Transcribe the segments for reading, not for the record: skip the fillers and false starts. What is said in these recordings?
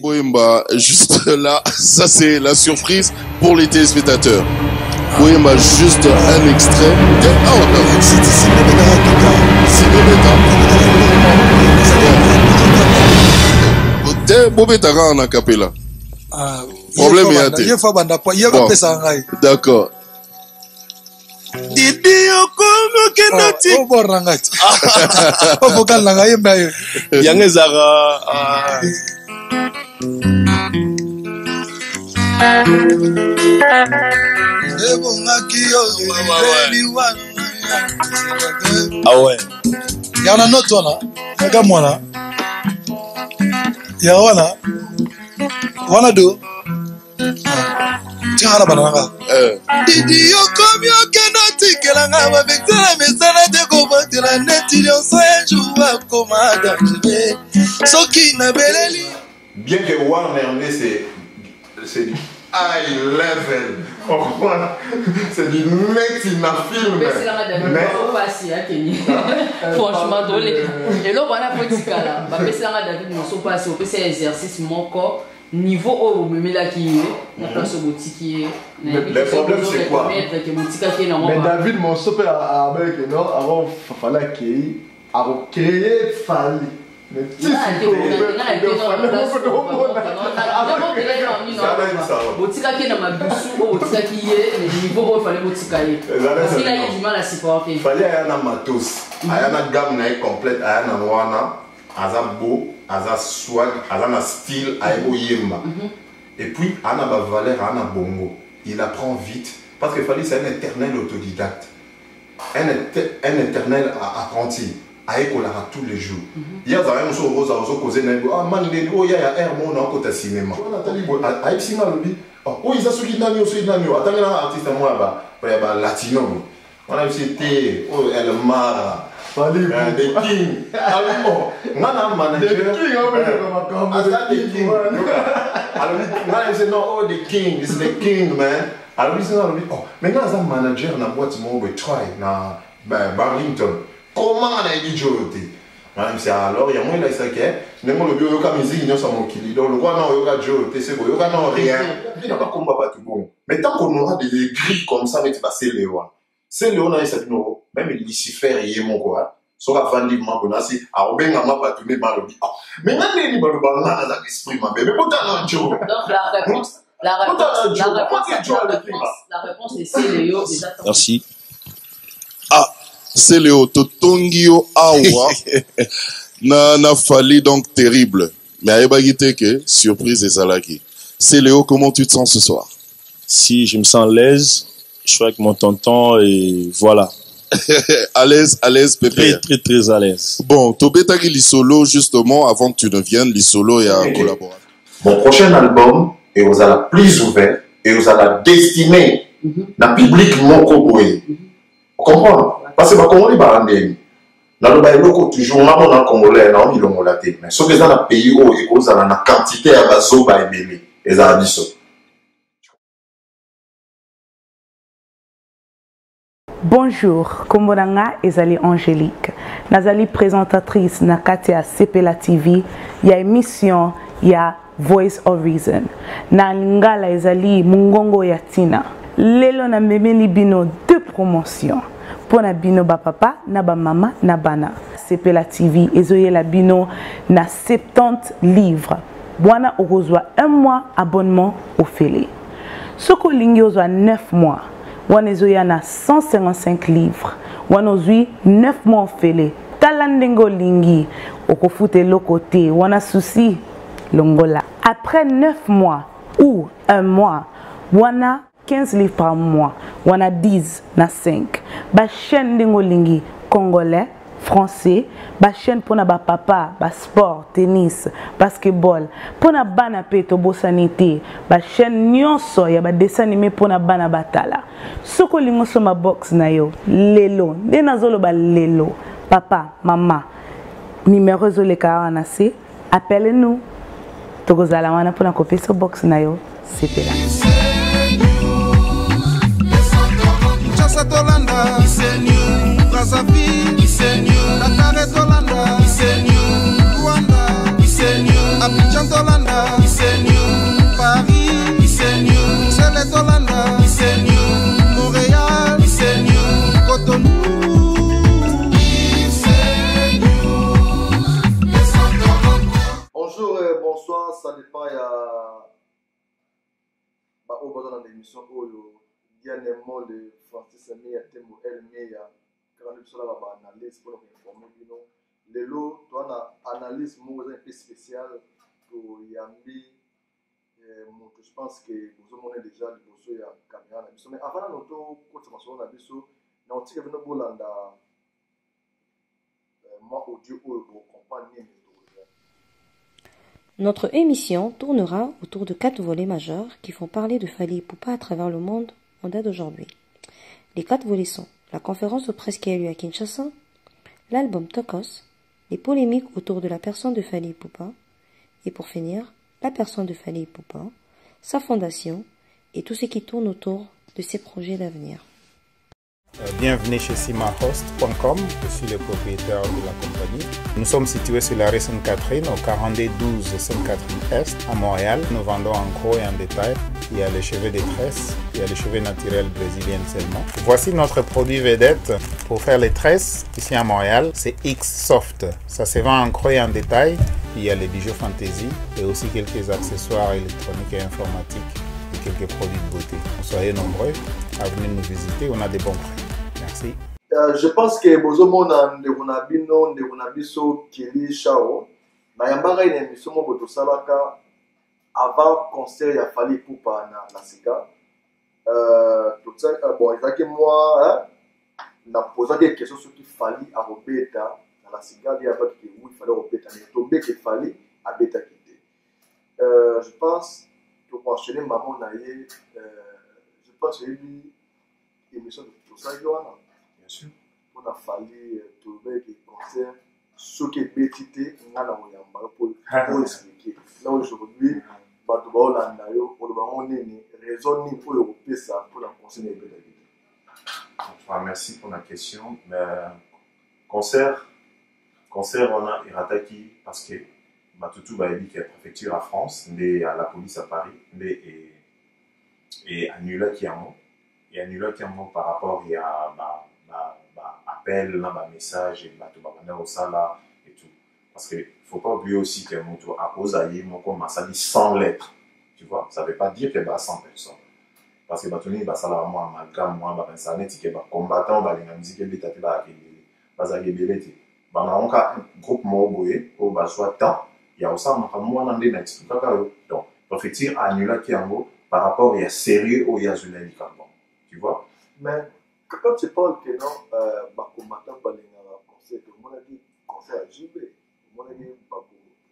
Boyemba, juste là, ça c'est la surprise pour les téléspectateurs. Boyemba, juste un extrait. Bobetara en acapella. Problème est à terre. Bon, d'accord. Didi okomo kenoti. Oh borangati. Oh vocal langa yemba yo. Yangezara. Ah ouais. Yana noto na. Yaga mwana. Ya wana. Wana do. Tiara bananga. Didi okomi okenoti kelanga ba vexela mesana de kobatela neti lionso ejuwa komada. Soki na beleli. Bien que Warner c'est du high level. C'est du next in a film. Franchement, et là, on a fait ce cas-là. David, nous sommes passés au PC exercice, mon corps, niveau où on me met là qui est, la place au boutique. Le problème, c'est quoi? Mais David, mon super avec non, avant, il fallait qu'il créer fallait. Mais tu il fallait un matos, un gamme complète, un wana, un beau, un swag, un style, un yemba. Et puis, un valeur, un bongo. Il apprend vite parce qu'il fallait c'est un éternel autodidacte, un éternel apprenti. Aïkolara tous les jours. Hier, dans un jour, Rosa, Rosa, causé, ah, man, oh, il y a un mon en côté cinéma. Aïe, cinéma, le oh, ils ont suivi Nani, aussi Nani, attendez, un artiste, moi, bah, latino. On a cité, oh, El Mara, des Kings. Alors, bon, on a un manager. Des Kings, on va des Kings. Alors, on a dit, non, oh, des Kings, it's the King, man. Alors, on a dit, oh, maintenant, on a un manager, on a boîte, mon try, na Barlington. Comment on a dit Joyoté? Alors, il y a moins de ça qui est. Je n'ai pas le bio, il y a musique, il y a mon kili. Donc, le roi, non, il y a Joyoté, c'est bon, il y a rien. Il n'y a pas combat pas tout bon. Mais tant qu'on aura des grilles comme ça, mais tu vas c'est Léon. C'est Léon, on a cette numéro. Même Lucifer, il est mon quoi. Sur la fin du mois, on a dit, ah, on va pas tout le monde. Mais maintenant, il y a des balles dans l'esprit, ma belle. Mais pourtant, non, Joe. Donc, la réponse est c'est Léo. Merci. Ah. C'est le Totongio Awa. Na fallu donc terrible. Mais Aïbagite que surprise et Zalaki. C'est Léo, comment tu te sens ce soir? Si je me sens à l'aise, je suis avec mon tonton et voilà. À l'aise, Pépé. Très à l'aise. Bon, Tobetagi Lissolo, justement, avant que tu ne viennes, Lissolo et à collaborer. Mon prochain album, et vous allez plus ouvert, et vous allez destiner dans le public mon Koboé. Vous comprenez? Parce que les Congolais sont toujours en Congolais, mais ce que dans le pays où ils ont la quantité de bazo et Bonjour, Kombonanga ezali Angélique. Nazali présentatrice na Katia Sepela TV, ya émission ya Voice of Reason. Na lingala ezali Mungongo ya Tina. Lelo na memeli bino deux promotions. Pour na bino ba papa, na ba mama, na bana. Sepela TV ezoye la bino na 70 livres. Bwana orozwa 1 mois abonnement au Félé. Soko lingi ozwa 9 mois. Wana ezoya na 155 livres. Wana ozwi 9 mois au Félé. Talandengo lingi okofute lokote. Wana souci longola. Après 9 mois ou 1 mois, wana 15 livres par mois, on a 10 na 5. Ba chaîne lingi congolais, français, ba chaîne pour na ba papa, ba sport, tennis, basketball, pour na bana peto bo sanité, ba chaîne nyonso ya ba dessin animé pour na bana batala. Soko lingo so ma box na yo, lelo, de nazolo ba lelo, papa, maman. Numéro zo le ka wana se, appelez-nous. Togozala wana pour na copier so box na yo, c'était là. Tolanda, Isenyu, Brazzaville, Isenyu, Dakar et Tolanda, Isenyu, Rwanda, Isenyu. Isenyu, Abidjan Tolanda, Isenyu, Paris, Isenyu, Bruxelles Tolanda, Isenyu, Montréal, Isenyu, Cotonou, Isenyu. Bonjour et bonsoir, ça dépend au besoin de l'émission dernièrement de Francis Meya Tembo El Meya quand nous sommes là analyse pour nous informer les lots toi on analyse moi un peu spécial pour Yambi je pense que vous avez déjà le bosso ya caméra mais avant notre consommation na biso na otike vino bolanda moi audio pour comprendre ni. Notre émission tournera autour de 4 volets majeurs qui font parler de Fally Ipupa à travers le monde en date d'aujourd'hui. Les 4 volets sont la conférence de presse qui a eu lieu à Kinshasa, l'album Tokos, les polémiques autour de la personne de Fally Ipupa, et pour finir, la personne de Fally Ipupa, sa fondation et tout ce qui tourne autour de ses projets d'avenir. Bienvenue chez simahost.com, je suis le propriétaire de la compagnie. Nous sommes situés sur la rue Sainte-Catherine, au 4212 Sainte-Catherine Est, à Montréal. Nous vendons en gros et en détail. Il y a les cheveux de tresses, il y a les cheveux naturels brésiliens seulement. Voici notre produit vedette pour faire les tresses ici à Montréal, c'est X-Soft. Ça se vend en gros et en détail. Il y a les bijoux fantasy et aussi quelques accessoires électroniques et informatiques et quelques produits de beauté. Soyez nombreux à venir nous visiter, on a des bons prix. Merci. Je pense que bozomona ndeko biso Kelly Chao na yambaka ina émission moko tosalaka avant concert ya Fally Ipupa na sika bon ezaki moi na posaki question soki Fally akobeta na la sika ya bato ke oui Fally akobeta mais tobeke Fally abetaki te je pense to enchaîner maman na ye je pense que lui émission de tosalaki wana bien sûr on a fallu trouver des concerts ce qui est bétité on a la moyamba pour expliquer là aujourd'hui bato ba olanda yo pour ba onene raison ni pour europe ça pour la concert de bétité. Merci pour la question mais concert on a irataki parce que Matutu ba dit qu'il y a préfecture à France mais à la police à Paris mais et annula qui par rapport il y a appel, message et au sala et tout. Parce qu'il ne faut pas oublier aussi que mon à cause d'ailleurs, mon dit 100 lettres. Tu vois, ça ne veut pas dire qu'il y a 100 personnes. Parce que Batoni, ça là, moi, amalgame, moi, ça n'est que combattant, la musique, il y a un groupe mobile, au besoin temps, il y a aussi un mois d'année d'expliquer. Donc, préfecture annula qui en haut par rapport à sérieux ou à Zulani Carbon. Tu vois? Mais quand tu parles que non, combattant balingara conseil, on a dit conseil à JB, on a dit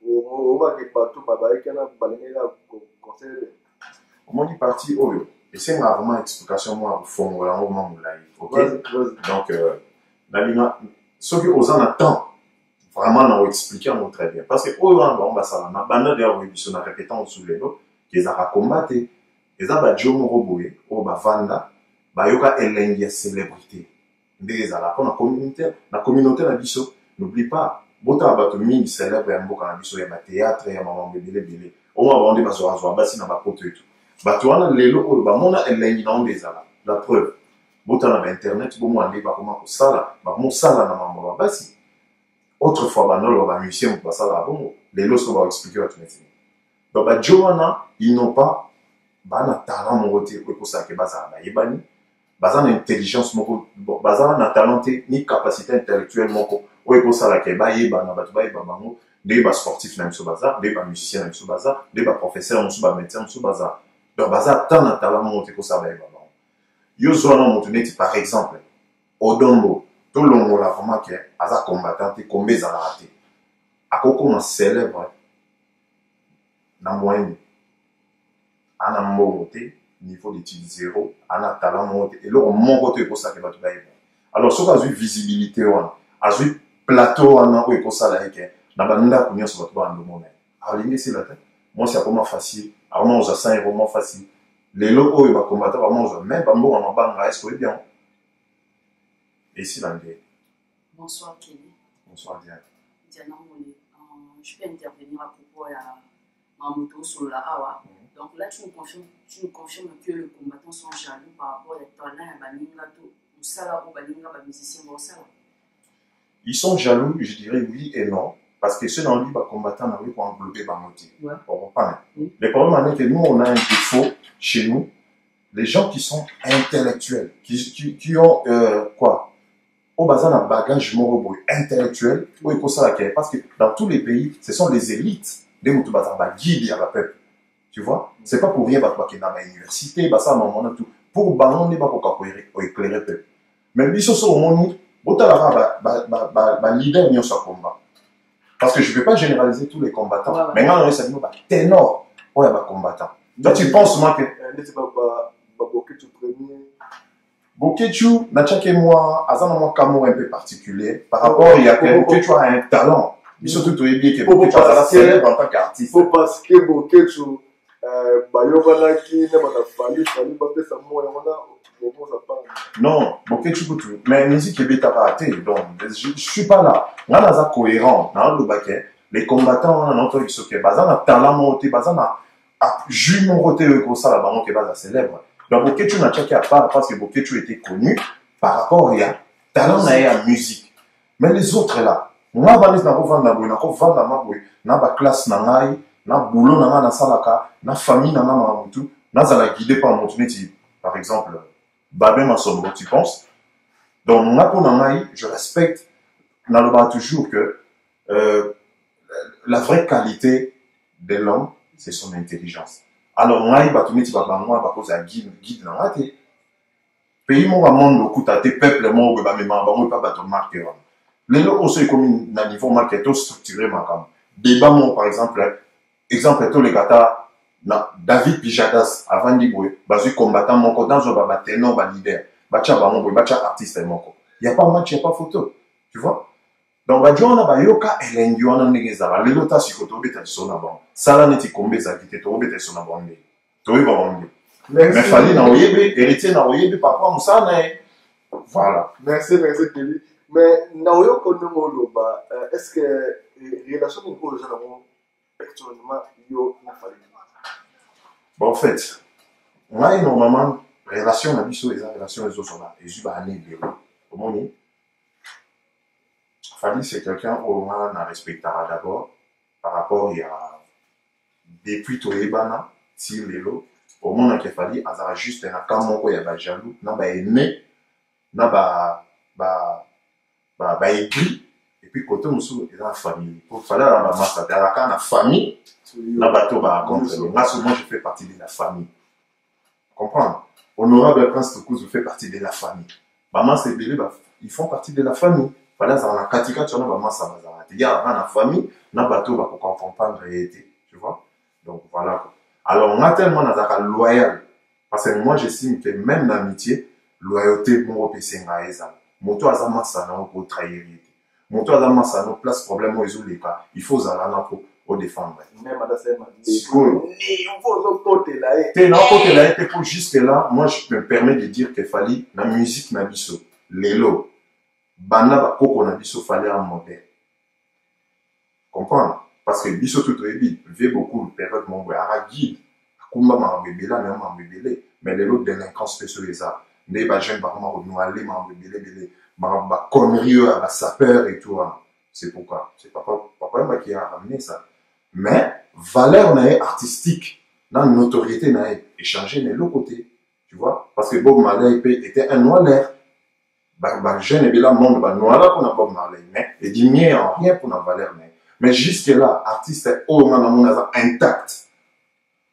on va dire partout, babaïkana balingara conseil. On m'a dit parti Oyo. Et c'est vraiment explication moi au fond, voilà, au moment où là, ok? Donc, ceux qui osent en attendre, vraiment, on expliqué très bien. Parce que Oyo, on va ça, on a banal d'ailleurs, on a répété en dessous les lots, qu'ils ont combattu, ils ont battu au Moroboé, au Bavanda. Bayoka elengi ya célébrité ndeza la pour la communauté na biso n'oublie pas bota bato mingi célèbre ya mboka na biso ya ba théâtre ya maman belé au moins bande bazo basi na ba poto et tout bato wana lelo oyo ba mona elengi na ndeza la preuve bota na internet bo mo ande ba comment ko sala ba mo sala na mambo basi autrefois ba nolo ba musicien ko sala bon lelo so ba expliquer à tout le monde donc ba joana ils n'ont pas ba na talent mo côté ko ça ke ba ça ba yebani bazan intelligence moko bazan na talenté ni capacité intellectuelle moko oyo ko sala ke ba yeba na bato ba yeba bango de ba sportif na biso baza de ba musicien na biso baza de ba professeur na biso ba médecin na biso baza donc baza tant na talent moko ko sala yeba bango yo zona moto neti par exemple Odombo to longola vraiment que aza combattant te kombeza na raté akoko na célèbre na moyenne ana mbongo te niveau d'étude zéro, on a talent monté et là on monte côté pour ça que va tout bailler. Alors ce qu'on a vu visibilité on a vu plateau on a eu pour ça là que na banda kunyo sur votre bande monde. Alors l'idée c'est là moi c'est vraiment facile, alors moi ça c'est vraiment facile. Les locaux ils va combattre vraiment même pas bon on va en est bien. Et ici l'anglais. Bonsoir Kelly. Bonsoir Diane. Diana Moulé. je peux intervenir à propos de Mamoto sur la Awa. Donc là, tu nous confirmes que les combattants sont jaloux par rapport à talent et Baninga, ou Sala ou Baninga, musicien Sala. Ils sont jaloux, je dirais oui et non. Parce que ceux dans lui, combattants, on pour englober Bamoté. On comprend. Le problème est que nous, on a un défaut chez nous. Les gens qui sont intellectuels, qui ont quoi? Au bazar un bagage morobo intellectuel, parce que dans tous les pays, ce sont les élites, les moutoubatans guident à la peuple. Tu vois? C'est pas pour rien qu'il y a dans l'université, ça moment tout. Pour banon, n'est pas pour éclairer le peuple. Mais bien sûr, au monde, leader n'y a pas combat. Parce que je ne vais pas généraliser tous les combattants. Mais maintenant, c'est un ténor pour les combattants. Toi, tu penses, moi, que. Bokechu, Natchake moi, Azan moi Kamo un peu particulier. Par rapport, il y a que Bokechu a un talent. Mais surtout, tu es bien que Bokechu a la célèbre en tant qu'artiste. Il faut parce que Bokechu, Bayobanaki, Fali, Bapesa moi, non, Bokechu, mais musique est bêta raté. Donc, je ne suis pas là. On a cohérent. Dans le baquet, les combattants, on a notre qui Bazan a talent monté, Bazan a jumeau roté comme ça, là-bas, qui est Bazan célèbre. Donc, Bokechu n'a pas à part parce que Bokechu était connu par rapport à talent à musique. Mais les autres là, on a valé na vendre na boy, na vendre na maboy, na ba classe na ngai, na boulot na salaka, na famille na mamutu, na zala guidé par mon tunneti. Par exemple, Babé Masombo, tu penses? Donc, na pour na ngai, je respecte, na le bas toujours que la vraie qualité de l'homme, c'est son intelligence. Alors, moi, tu vas moi, parce que guide dans la tête. Pays, mon monde, le coup, tes peuples, mon, pas battre marqué. Les lots aussi, comme un niveau marketing structuré, débat, par exemple, tous les gars, David Pijadas, avant d'y basu combattant, mon côté, dans un ténor, leader, bacha, artiste, mon côté. Il n'y a pas match, il n'y a pas photo. Tu vois? Donc, on a yoka elengi wana ndenge ezala lelo ta sikoto beta so na bon sala neti kombe za kite to beta so na bonde to ba bonde mais fali na oyebe héritier na oyebe papa musana voilà merci Kelly mais na oyoko ndemo loba est-ce que relation ni ko jana mo actuellement yo na fali bon en fait on a normalement relation na biso les relations les autres là et je ba aller bien comment ni Fali, c'est quelqu'un où on a respecté d'abord par rapport à depuis Toébana, si l'élo, au moment où Fali, a juste un camon, il y a jaloux, n'a pas aimé, n'a pas écrit, et puis côté Moussou, il y a la famille. Pour Fali, il y a la famille, n'a pas tout à contre. Moi, je fais partie de la famille. Comprends? Honorable Prince Toukous, je fais partie de la famille. Maman, c'est belé, ils font partie de la famille. Voilà, ça a katika tu as maman ça va il y a la famille na bateau pour comprendre réalité tu vois donc voilà quoi. Alors on a tellement nazaka loyal parce que moi j'estime que même l'amitié loyauté mon PC ngaeza moto azama ça na pour trahir moto azama ça no place problème aux les cas il faut zalana pour défendre même à ça pour jusque là moi je me permets de dire qu'il fallait la musique na biso lelo bana ba koko na biso fallait un modèle. Comprendre? Parce que biso tout est vite, vit beaucoup de période mon boy ara guide. Kumba ma bébé là même ma bébé mais les autres délinquants spéciaux les a. Né ba jeune ba ma renoualer ma bébé ba connerie à ba sapeur et tout. C'est pourquoi c'est papa qui a ramené ça. Mais valeur na artistique, dans notoriété na échanger de l'autre côté. Tu vois? Parce que Bob Marley était un noir. Jeune et bien monde noir pour n'a pas Marley mais et diminuer en rien pour n'a valeur mais jusque là artiste est au moment intact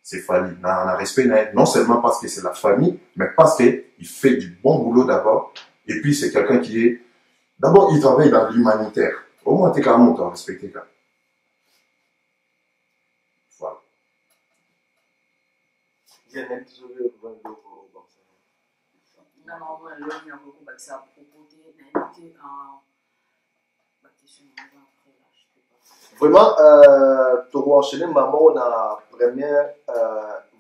c'est Fali n'a respect non seulement parce que c'est la famille mais parce que il fait du bon boulot d'abord et puis c'est quelqu'un qui est d'abord il travaille dans l'humanitaire au moins t'es quand même on respecter ça voilà vraiment tu vas enchaîner maman on a première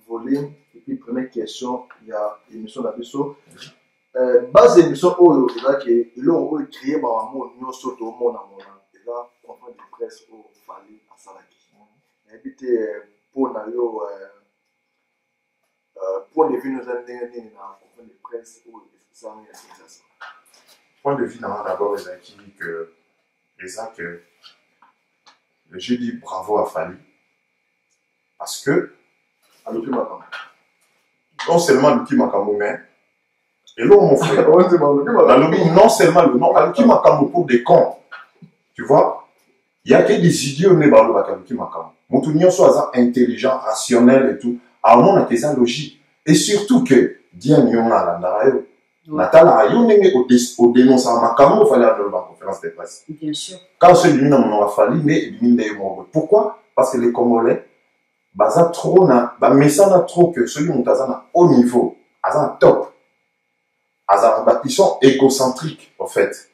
volume et puis première question il y a émission d'abisso base émission où il a qui il a créé maman nous surtout mon amour et là conférence de presse au Fali asalaki nayebi te mpo na yo point de vue noza ndenge nini na conférence de presse oyo esalami na Kinshasa. Point de vue d'abord que je dis bravo à Fally parce que non seulement Luki Makambo mais et là mon frère non seulement le nom Luki Makambo pour des cons tu vois il y a que des idiots mais balo ba Luki Makambo mutu nyonso aza intelligent rationnel et tout à mon a tes logique et surtout que Diane Yona la ndarayo Natala yo ndenge au dénoncer Makambo fallait aller à la conférence de presse. Bien sûr. Quand celui là on a fallu mais pourquoi? Parce que les Congolais baza trop na ba messana trop que celui on na haut niveau, aza top. Ils sont égocentriques en fait.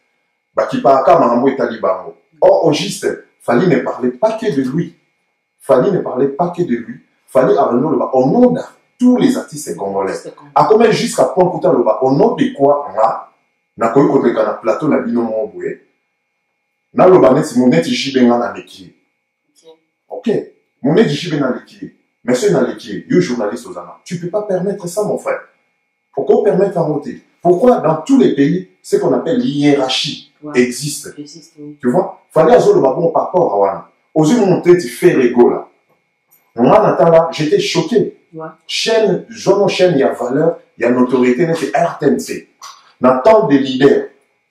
Ba ki pa ka Makambo et Talibango. Or au juste Fally ne parlait pas que de lui. Fally ne parlait pas que de lui. Fally a le nom de tous les artistes congolais. A combien jusqu'à point côté le bas au nom de quoi là na koyi côté kana plateau na bino mo boye. Na lo ba neti mo neti jibenga na leki. OK. Mon neti jibenga na leki. Monsieur na leki, yo journaliste aux Anna. Tu peux pas permettre ça mon frère. Pourquoi permettre à monter? Pourquoi dans tous les pays ce qu'on appelle l'hiérarchie existe. Tu vois? Fallait azo le bon par rapport à wana. Ozu monter tu fais rigolo là. Moi Natala, j'étais choqué. Chaîne, il y a valeur, il y a notoriété, c'est RTNC. Dans tant de leaders,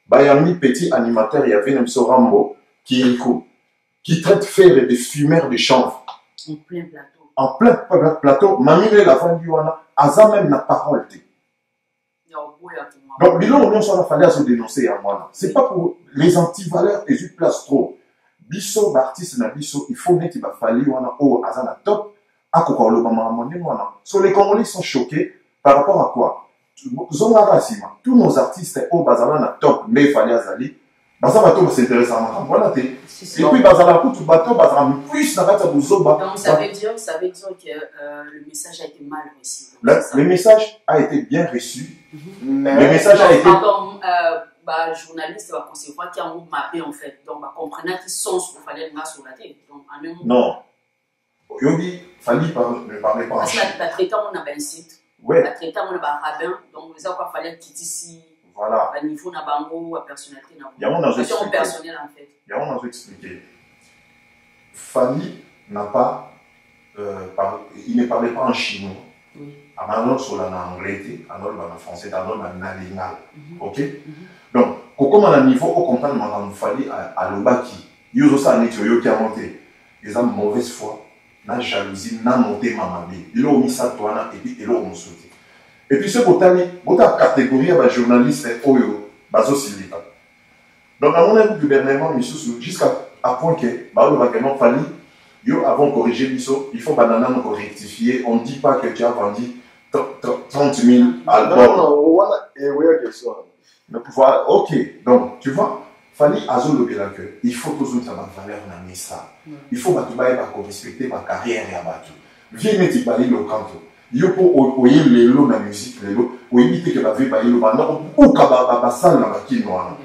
Bayami, petit animateur, il y avait M. Rambo, qui traite faire des fumeurs de chanvre. En plein plateau. En plein plateau, Mamine la femme du Wana, Aza même la parole. Donc, bilan, on s'en a fallu à se dénoncer à moi. C'est pas pour les antivaleurs et je place trop. Bisso, artiste, il faut mettre, il va falloir, Wana, oh, Aza la top. So les Congolais sont choqués par rapport à quoi? Tous nos artistes au Bazala na top, mais il fallait Azali. Bazala bateau s'intéresse à moi. Voilà. Et puis Bazala tout bateau Bazala plus na kata buzoba. Donc ça veut dire que le message a été mal reçu. Le message a été bien reçu. Le message a été. Pardon, journaliste va concevoir qu'il y a un mot mappé en fait. Donc comprenez qu'il sens qu'il fallait le sur la tête. Donc en un mot. Non. Yogi, Fally ne parlait pas en chien. Parce que la traitant, on a un site. Ouais. La traitant, on a un rabbin. Donc, il fallait quitter ici. Voilà. À niveau, on a un bango, à personnalité. Il y a un expliqué. Personnel, en fait. Il y a un expliqué. Fally n'a pas. Il ne parlait pas en chinois. Oui. Alors, sur l'anglais, alors, en français, alors, en nalingal. OK? Donc, comment on a un niveau, on comprend que Fally à l'obaki. Il y a aussi un étudiant qui a monté. Ils ont une mauvaise foi. Na jalousie, na monté mamabé. Il a mis ça toi et puis il a sauté. Et puis ce botani, bota catégorie à journaliste oyo, bazo silika. Donc à mon avis, le gouvernement jusqu'à point que Baolo va vraiment Fally, yo avant de corriger l'ISO, il faut banana nous rectifier. On ne dit pas que tu as vendu 30 000 albums. Non, et oui, question. Ok, donc tu vois. Fally Azolo que il faut que nous ayons valeur dans ça. Il faut que nous respecter ma carrière et Batu. Viens mettre Bali le canto. Il faut oyer les lots dans la musique, les lots, ou éviter que la vie baille le bandon ou que salle dans la kinoa.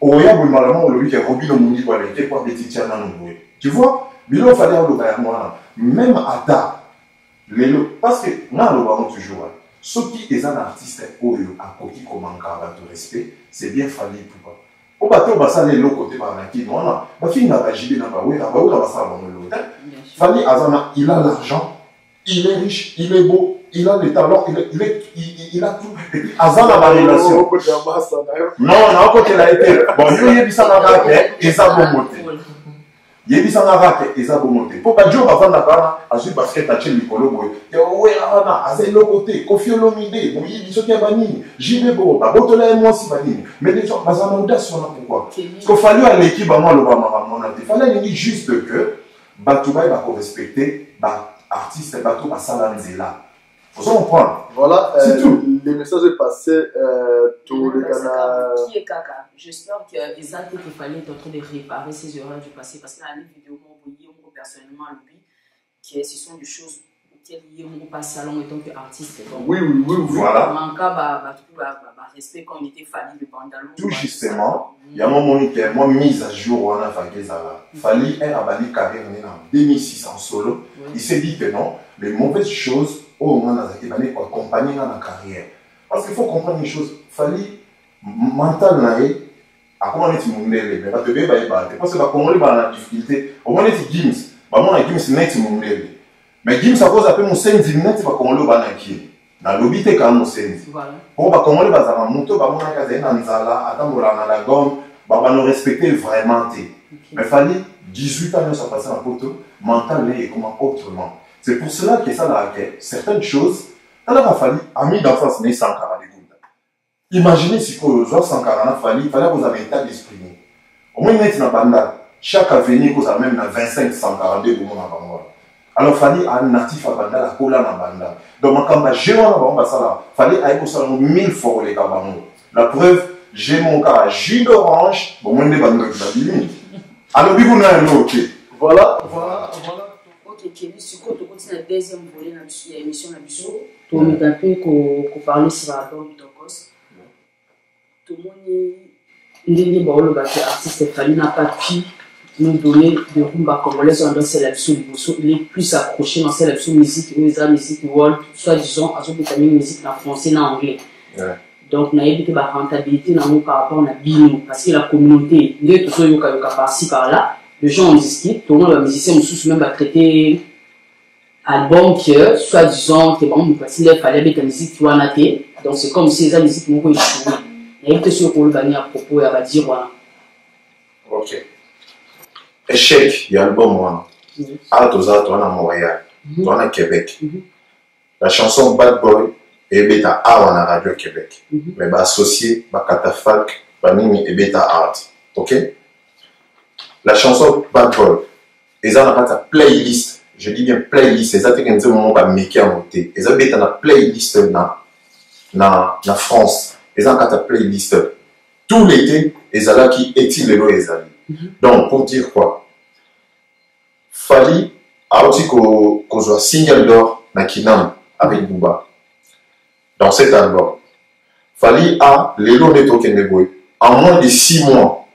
Oya normalement le week-end Robin Mundi pour aller quelque part des tiens dans nous. Tu vois, Bilo fallait le bailler moi même à ta les lots parce que moi le ballon toujours. Ceux qui sont artistes oyo à côté comme un de respect, c'est bien Fally pour au bateau, ça les l'autre côté par la qui non là, ma fille n'a pas gibé dans la oui, Fally Azana, il a l'argent, il est riche, il est beau, il a les talents, il a tout. Et puis Azana ma relation. Non, non, côté là été. Bon, il y a dit ça dans la et ça va monter. Il y a dit ça dans la et ça va monter. Pour pas dire avant la bana, à ce basket à Chelsea Nicolo boy. Et ouais, Azana, à l'autre côté, Kofi Olomide, bon, il dit ce qu'il y a bani, j'y vais beau, bah, Botola et moi si bani. Mais les gens, Azana audace sur la pourquoi? Parce qu'il fallait à l'équipe à moi le bama il fallait dire juste que Batouba va respecter, bah, artiste, Batou, bah, Salanzela. Faut comprendre. Voilà, c'est tout. Les messages est passé, tous les canaux. Qui est Kaka? J'espère que les actes qu'il fallait être en train de réparer ces erreurs du passé, parce que dans les vidéos, moi, personnellement, lui, que ce sont des choses lequel il y a mon salon en tant qu'artiste. Oui, voilà. Respect quand on était famille de Bandalo. Tout justement, il y a un moment qui est mise à jour on a fait ça là. Fali est abali carrière en 2006 en solo. Il s'est dit que non, les mauvaises choses au moment où on a accompagné dans la carrière. Parce qu'il faut comprendre une chose, Fali mental naïe. À comment on est mondial, mais parce que comment on est dans la difficulté. Au moins on est Gims, on a Gims net mondial. Mais Gims à cause après mon senzi net, c'est pas comment on est dans qui. Na lobby te quand mon senzi. Bon bah comment on est dans la moto, bah mon magasin dans Nzala, attends on a la gomme, bah on nous respecter vraiment té. Mais fallait 18 ans ça passer en photo, mental et comment autrement. C'est pour cela que ça là certaines choses, ça n'a pas fallu ami d'enfance né sans caractère. Imaginez si vous avez 140 fallu, il fallait que vous avez un état d'esprit. Au moins, dans banda, chaque avenir, vous avez même 25, 142 pour mon avant. Alors, il fallait un natif à banda, la cola dans banda. Donc, quand j'ai mon avant, il fallait que ça 1000 fois les cabans. La preuve, j'ai mon cas jus d'orange, bon, moi, je vais vous alors, vous n'avez un autre. Voilà. Ok, Kelly, si vous continuez la deuxième volet de l'émission, vous mettez un peu qu'on parle sur l'album de Tokos. Tout le monde artiste Fali n'a pas pu nous donner de rumba congolaise dans cette émission. Il est plus accroché dans cette émission musique, musique world, soit disant, à ce que musique en français et en anglais. Donc, on a évité la rentabilité par rapport à Bino, parce que la communauté, tout ce qui est par-ci par-là, les gens ont discuté, tout le monde, les musiciens, même à traiter album que, soit disant, que bon, parce qu'il fallait avec la musique qui a été, donc c'est comme si les musiques m'ont échoué. Il y a une question pour le gagner à propos et à dire voilà. Ok. Échec, il y a l'album. À Toza, toi à Montréal, toi à Québec. La chanson Bad Boy et Beta A à la radio Québec. Mais associé, Katafalk, Banimi et Beta Art. Ok? La chanson Bad Boy, ils ont pas ta playlist. Je dis bien playlist. Ils ont un moment à make à monter. Ils ont la playlist na France. Ils ont ta playlist tout l'été, ils ont qui est-il le Ezali. Donc, pour dire quoi? Fali a aussi qu'on soit single d'or na Kinam avec Bouba. Dans cet album, Fali a les lots de Tokeneboy en moins de 6 mois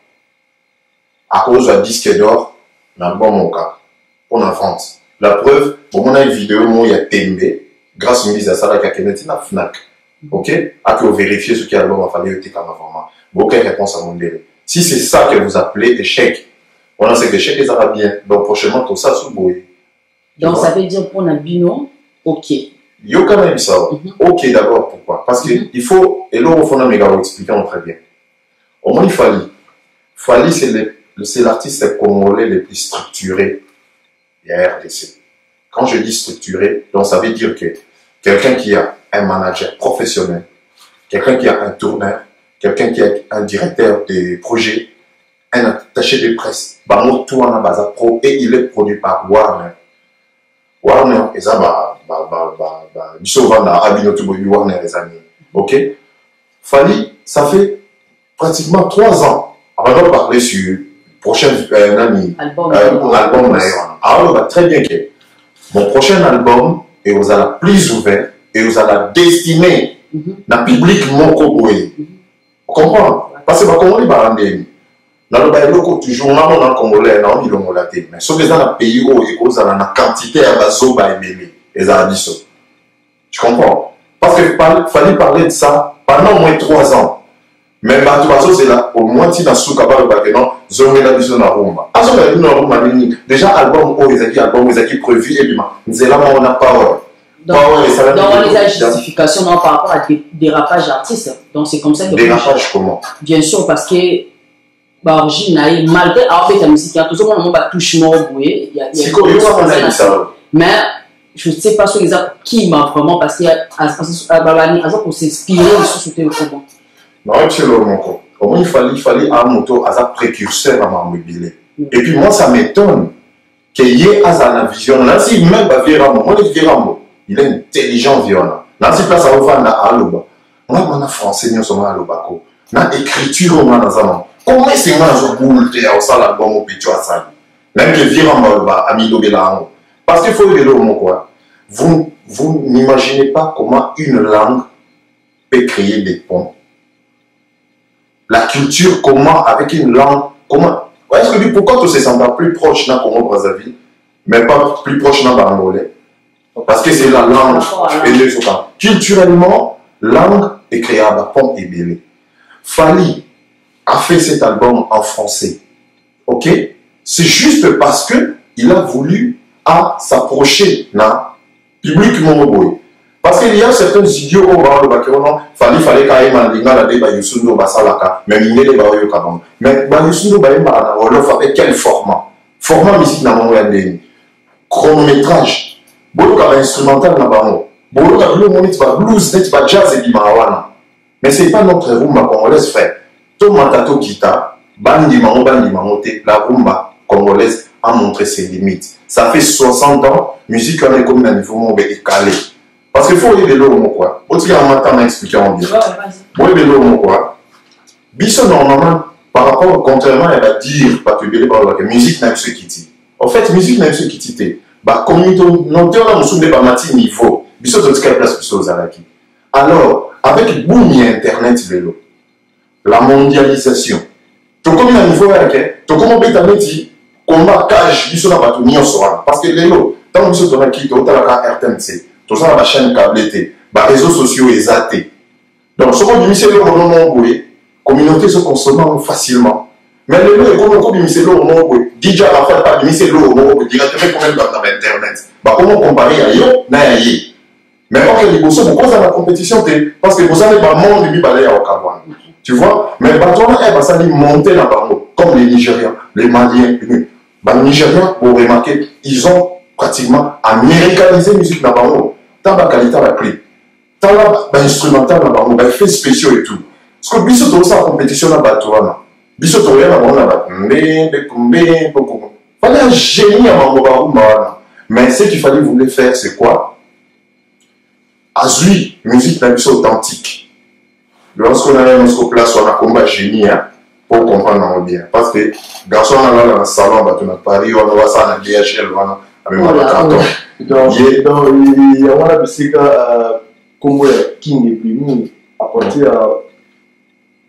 à cause d'un disque d'or dans le bon Moka pour la France. La preuve, pour mon vidéo, il y a Tembe, grâce à une mise à ça, qui a été na Fnac. Ok? À que vous vérifiez ce qui est l'album, il fallait être comme avant. Aucune réponse à mon délai. Si c'est ça que vous appelez échec, on a ces échecs les Arabiens. Donc prochainement, tout ça sous bouille. Donc ça veut dire pour Nabino, ok. Yo quand même ça. Ok d'abord, pourquoi? Parce qu'il faut, et là au fond, on va expliquer très bien. Au moins, il fallait. Fali, c'est l'artiste congolais le plus structuré de la RDC. Quand je dis structuré, donc ça veut dire que quelqu'un qui a un manager professionnel, quelqu'un qui a un tourneur, quelqu'un qui a un directeur de projet, un attaché de presse, tout en base pro et il est produit par Warner. Warner, et ça, du souvent dans Abinotu Warner, les amis. Ok? Fali, ça fait pratiquement 3 ans. On va parler sur le prochain album. Alors, très bien que mon prochain album est aux la plus ouvert et aux la destinée dans le public mon Congolais. Vous comprenez? Parce que les Congolais sont dans le pays, toujours dans le Congolais, dans le Congolais. Mais sauf que dans le pays où ils ont la quantité de bazoba et mélé, ils ont dit ça. Tu comprends? Parce qu'il fallait parler de ça pendant au moins 3 ans. Mais c'est là, au moins si dans ce cas là, zone la vision à Roma. Déjà, album où ils ont prévu, et puis, on a parole. Donc, on les a justifications par rapport à des dérapages artistes. Donc, c'est comme ça que. Dérapage comment? Bien sûr, parce que. Malgré la musique, il y a toujours un moment de touchement. Mais je ne sais pas sur qui m'a vraiment, parce qu'il y a pour s'inspirer de ce soutien comment. Non, c'est le moment. Au moins, il fallait un moto à un précurseur à m'immobilier. Et puis, moi, ça m'étonne qu'il y ait un vision. Là, si même il est intelligent, violent. Là, si place à ouvrir à Aloba. Moi, je suis français, je suis à Alobako. Dans l'écriture, comment est-ce que je boule au salon l'album au Pichu à Sali? Même que Viram à Milobela. Parce qu'il faut le dire au quoi. vous n'imaginez pas comment une langue peut créer des ponts. La culture, comment, avec une langue, comment... Est-ce que pourquoi tu se sens pas plus proche dans Congo Brazzaville, mais pas plus proche dans Bangolais? Parce que c'est la langue. Culturellement, langue est créable, pont et belé. Fally a fait cet album en français. Ok? C'est juste parce que il a voulu s'approcher d'un public monoboué. Parce qu'il y a certains idiots au bar de Bakéronon, fallait quand même en ligne à la débat Yusundo Basalaka, mais il n'est pas au Kabam. Mais Yusundo Baïma, avec quel format? Format musique n'a pas eu chronométrage. Beaucoup d'instrumental n'a pas eu. Beaucoup de blues, net pas jazz et bimawana. Mais ce n'est pas notre rumba congolaise frère. Tomatato Kita, Bandimango, la rumba congolaise a montré ses limites. Ça fait 60 ans, musique en est comme un niveau calé. Parce qu'il faut y aller là au quoi. Aussi en matin, expliqué en bien. Moi, il là au quoi. Bisso normalement, par rapport, contrairement, elle va dire, pas te bien que musique n'a ce qui dit. En fait, musique n'a ce qui dit. Bah, communauté, non, on a un pas matin niveau. Bisso de quelle place bisso aux Alaki. Alors, avec boom et internet, vélo, la mondialisation. Tu comme un niveau avec, tu comme un dit, combat cage, bisso n'a pas tout mis en soi. Parce que l'élo, tant que bisso t'en qui, tu as RTMC. Tout ça, la chaîne câblée, les réseaux sociaux exatés. Donc, ce qu'on dit, c'est le nom de communauté se consomme facilement. Mais le nom est comme on dit, c'est le nom de DJ a fait pas de c'est le nom de directement comme dans Internet. Comment comparer à yo, n'a yé. Mais quand les bossons, pourquoi ça la compétition? Parce que vous avez pas le monde du balai au Cameroun. Tu vois? Mais ça dit monter là-bas, comme les Nigériens, les Maliens. Les Nigériens, pour remarquer, ils ont pratiquement américanisé la musique là-bas. Tant la qualité à la clé, tant l'instrumental là-bas, on a fait spéciaux et tout. Parce que biso tout ça en compétition là-bas, tu vois, biso tout rien là-bas, là-bas, fallait un génie à Mamboba. Mais ce qu'il fallait voulait faire, c'est quoi? Azui, musique d'un biso authentique. Lorsqu'on a notre place, on a combat génie, hein, pour comprendre bien. Parce que garçon là dans le salon, on a Paris, on voit ça dans DHL, voilà. Donc, il y a un musique comme King et puis à partir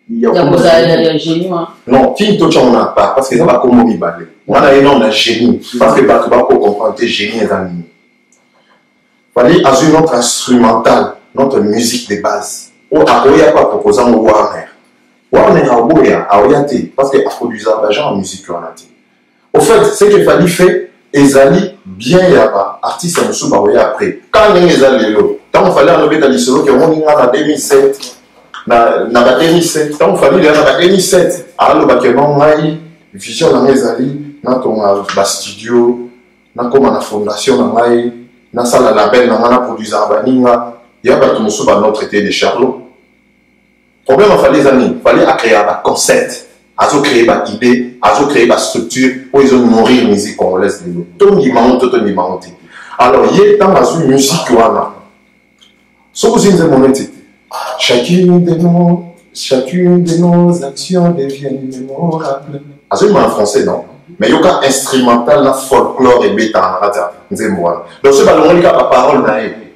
il y a génie. Non, King, tout on n'a pas, parce que ça va comme on y balait. On a énorme de génie, parce que tu vas comprendre que génie est animé. Il fallait assurer notre instrumental, notre musique de base. On a pas proposé au Warner. Warner a oublié, parce qu'il a produit l'argent en musique. Au fait, ce qu'il fallait faire, Ezali bien yaba artiste à monsieur baroya après quand les Ezali lo tant il fallait enlever dans l'histoire que on a en 2007 na 2007 tant il fallait en 2007 alors bakement mai vision na Ezali na ton ba studio na comme na fondation na mai na sala label na produire baninga yaba tout monsieur ba notre traité de Charlot problème il fallait créer un concept. Ils ont créé une idée, ils ont créé une structure pour ils ont nourrir la musique congolaise. Alors, il y a dans une musique qui est chacune de nos actions devient mémorable. En français, non. Mais il y a un instrumental, un folklore et bêta. Donc, ce n'est pas la parole.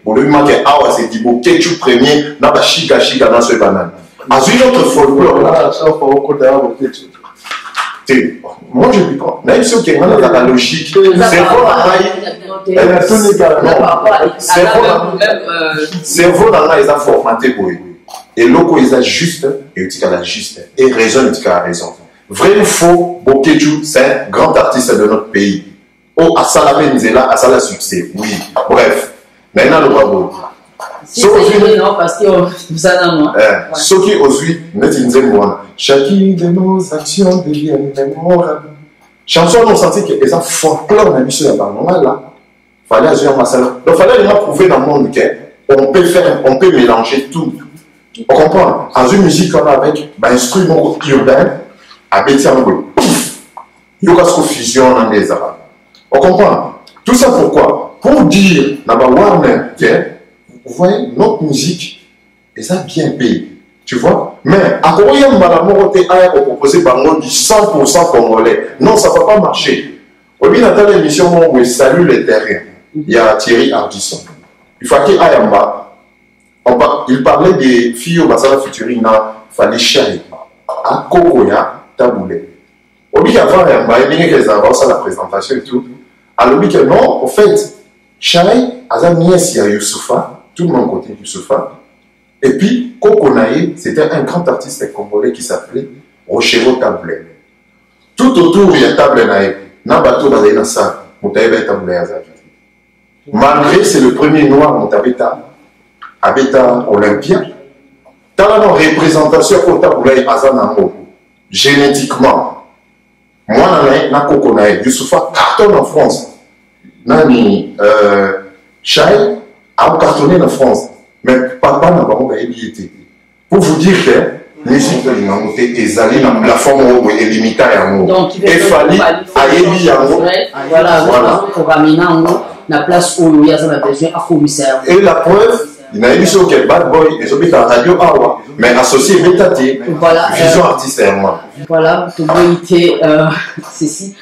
Pour le moment, c'est dit, ketchup premier, dans la chica dans ce banane. À une autre folklore là, moi je ne dis pas. Même si on a la logique, cerveau dans la ils ont formaté pour eux. Et l'autre ils ont juste, et tu as juste, et raison, et tu as raison. Vrai ou faux, Bokeju, c'est un grand artiste de notre pays. Oh, à Salamé Nzela, à Salah succès, oui. Bref, maintenant le bravo. Non, parce que vous avez un mois. Ce qui aujourd'hui, chacune de nos actions devient mémorable. Chanson, on sentit que les folklore n'a mis sur la bande là. Fallait agir en masse. Donc, il fallait vraiment prouver dans le monde qu'on peut mélanger tout. On comprend. Dans une musique comme avec un instrument urbain, à Bétiango, il y a une fusion dans les arabes. On comprend. Tout ça pourquoi? Pour dire, vous voyez, notre musique, et ça bien payé. Tu vois? Mais, à quoi il y a un proposé par nous du 100% congolais? Non, ça ne va pas marcher. Au lieu d'émission où on salue les terrains, il y a Thierry Ardisson. il faut qu'il aille en bas. Il parlait des filles au Basala featuring na Fally Chai. À Kokoya, Taboulé. Au bout d'avant, il y a des avances à la présentation et tout. Alors, il dit que non, en fait, Chai, Azam Nies, il y a Youssoufa, tout le monde côté Youssoufa. Et puis, Kokonaï, c'était un grand artiste congolais qui s'appelait Rochero Taboulé. Tout autour, il y a Taboulé Naï. Nabato, Bazaï Nassa, Moutaïba Taboulé Azavi. Malgré c'est le premier noir Moutabeta, Abeta Olympia. Dans la représentation pour Taboulé Azanamo, génétiquement, moi, na Kokonaï, Youssoufa cartonne en France. Nani, Chai a cartonné en France. Mais papa n'a pas été. Pour vous dire que musique de l'humanité est allée dans la forme où elle est limitée à un mot. Donc, il fallait aller à un mot. Voilà. Pour ramener un mot, la place où il y a besoin à commissaire. Et la preuve, il y a une émission qui est Bad Boy, et c'est la radio Awa, mais associé Bétaté, vision artiste. Voilà, tout le monde était ceci.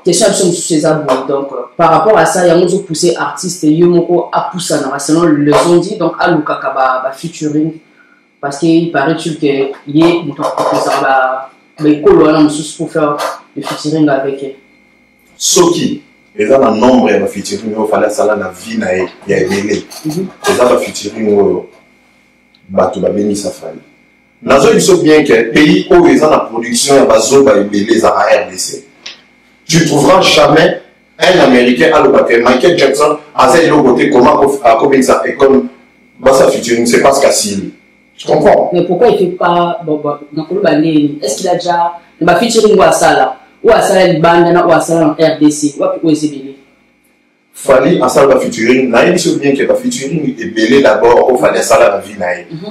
Question sur César Boy. Donc, par rapport à ça, il y a un autre poussé artiste, il y a un poussé selon le son dit, donc à Lukaka featuring. Parce qu'il paraît-il qu'il y a un pour faire le featuring avec elle. Soki, il y a un nombre de featuring, il fallait ça la vie, il y a des il y a un featuring, il y a un safari. Nous avons bien que le pays où il y a la production, il y a un RDC. Tu ne trouveras jamais un Américain à l'Obaké. Michael Jackson a dit l'autre comment ça et comme ça featuring, c'est pas ce qu'il. Je comprends. Mais pourquoi il ne fait pas est-ce qu'il a déjà un featuring ou à ça là ou à ça là il bande ou à ça en RDC ou est-ce qu'il Fallait à ça le featuring. N'a dit bien que le featuring est belé d'abord au fallait ça la vie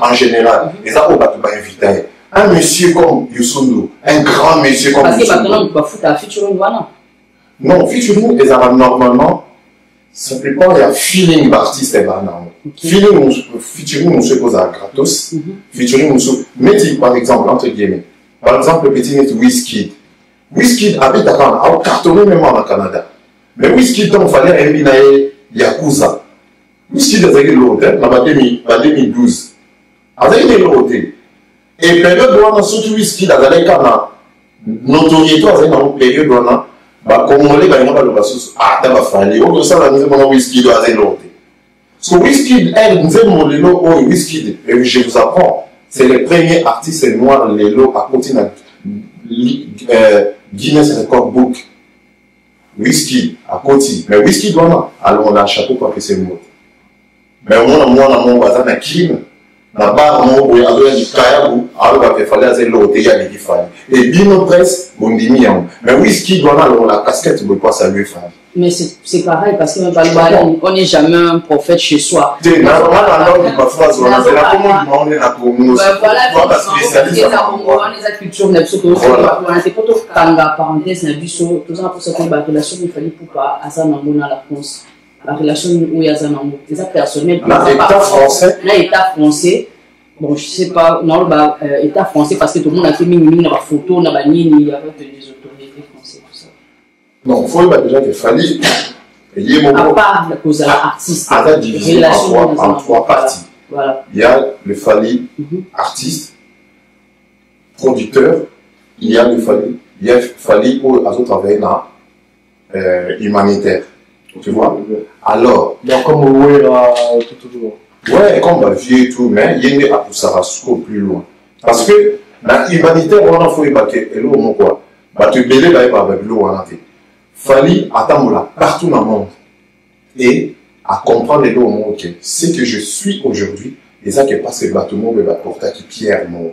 en général. Et ça on va te inviter. Un monsieur comme Youssou, un grand monsieur comme Youssou. Parce que maintenant, on peut foutre un featuring, voilà. Non, featuring, ils ont normalement, simplement, il y a feeling d'artiste et banal. Featuring, on se pose à gratos. Featuring, on se. Mettez, par exemple, entre guillemets. Par exemple, le petit net Wizkid. Wizkid habite à Canada, a cartonné même au Canada. Mais Wizkid, il fallait un binaire Yakuza. Wizkid a été l'hôtel, en 2012. A été l'hôtel. Et période où on a surtout Wizkid, à la notoriété, à la période où on a, comme on l'a dit, ah, t'as pas fallu. Au ça, la maison, on a Wizkid, à la l'hôtel. Parce que Wizkid, elle, nous aimons les lots, oh, Wizkid, et je vous apprends, c'est le premier artiste noir, les lots, à continuer Guinness Record Book. Wizkid, à côté. Mais Wizkid, alors on a un chapeau pour appeler ses mots. Mais au moins, on a mon voisin, un crime. Na barre mo boy ado ya dikaya alors va faire aller l'hôtel ya les fans et bino presse bondimi yam mais Wizkid doit avoir la casquette pour pas saluer fans. Mais c'est pareil parce que on n'est jamais un prophète chez soi. C'est normal alors que parfois c'est la commune on est la commune. Voilà, on les cultures n'a surtout c'est pas tout tanga parenthèse n'a biso tout ça pour ça que la relation il fallait pour pas à ça dans la France. La relation où il y a un amour, c'est ça personnel. L'État français. L'État français. Bon, je sais pas, non, l'État français parce que tout le monde a fait mini dans la photo, dans la ligne, il y avait des autorités françaises, tout ça. Non, il faut déjà qu'il fallait. À part la cause artiste. À la division en trois parties. Voilà. Il y a le Fally artiste, producteur, il y a le Fally où à travailler dans humanitaire. Tu vois? Alors. Donc, comme on est là, toujours. Ouais, comme la vie et tout, mais il y a un peu plus loin. Parce que, dans l'humanitaire, on a fait un paquet, et l'eau, quoi. Bah, tu belais là, il va avec l'eau, on a fait. Fallait attendre là, partout dans le monde. Et, à comprendre l'eau, ok. C'est que je suis aujourd'hui, et ça qui passe le bâtiment, il va porter qui pierre, mon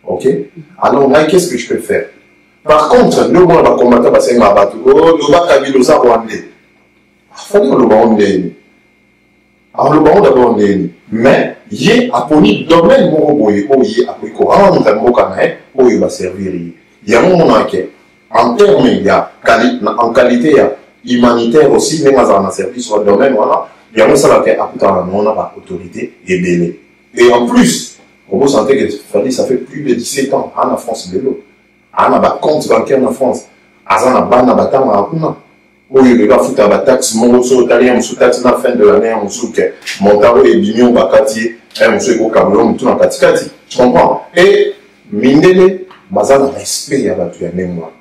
ok? Alors, là, qu'est-ce que je peux faire? Par contre, le monde va combattre parce que ma bateau, oh, le bas Kabilo, ça, Rwandais. Fallait le baron de alors le baron d'abord de mais il y a un domaine où il y a un courant où il va servir il y a un moment en termes il y a en qualité humanitaire aussi même dans un service sur le domaine voilà il y a un salaire qui a on a autorité et belé et en plus on peut sentir que ça fait plus de 17 ans en France de l'eau on a un compte bancaire en France on a ban à battant oyo le bafuta ba taxe mongo so italien musu taxe na fin de l'année musu ke montant et bimio bakati musu ko kamelo mutu na katikati. Tu comprends? Et mindele bazana respect ya batu ya nemwa.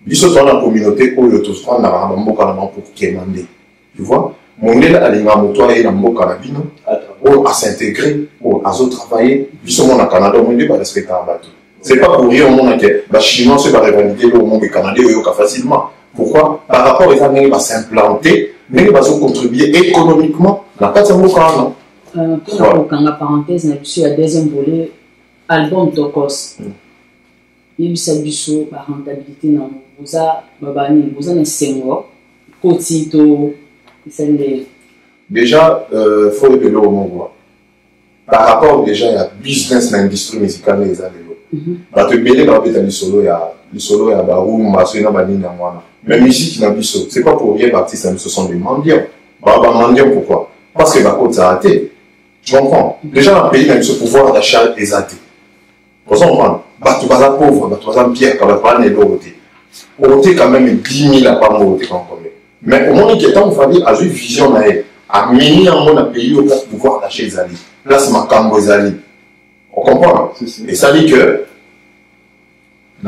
Biso dans la communauté oyo to prendre na mboka na pour kemande. Tu vois? Mondele alinga mutu ayi na mboka na bino ou à s'intégrer ou à travailler biso mon Canada mondele ba respecter batu. C'est pas pour rien au monde que les Chinois se revendiquer au monde canadien facilement. Pourquoi? Par rapport aux années, ils vont s'implanter, mais ils vont contribuer économiquement. La carte de Mokano. Pour la parenthèse, il y a deuxième volet, album Tokos. Il y a la rentabilité dans vous avez un Senghor, Kotito, déjà, il faut que l'eau au monde. Par rapport déjà à la business, l'industrie musicale, les années. Bah te belé dans le solo ya barou maso na banini na mwana mais musique na biso c'est pas pour rien artistes na biso sont des mendiants ba mendiants pourquoi parce que ba côté ça raté tu comprends déjà dans le pays na biso pouvoir d'achat est athée pour ça on prend ba tu vas pauvre ba tu vas pierre quand va pas né l'autre côté quand même 10 000 à pas monter quand même mais au moment qui temps il fallait avoir une vision na a mini en mon pays au pouvoir d'achat est allé place makambo est allé. On comprend. Et ça dit que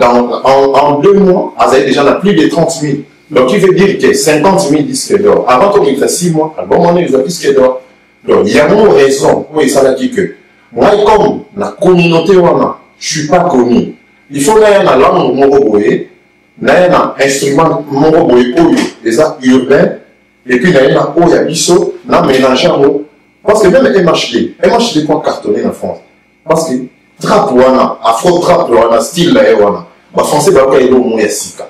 en 2 mois, vous avez déjà plus de 30 000. Donc, il veut dire que 50 000 disques d'or. Avant qu'on ait 6 mois, à bon moment, ils ont disques d'or. Donc, il y a une raison pour ça dit que moi, comme la communauté, je ne suis pas connu. Il faut avoir une langue moroboé, un instrument moroboé, des arts urbains, et puis il y a un abisso, un mélange à mots. Parce que même MHD quoi cartonner en France. Parce que trap wana, afro trap wana, style là wana, bah français va pas y aller au moins sika.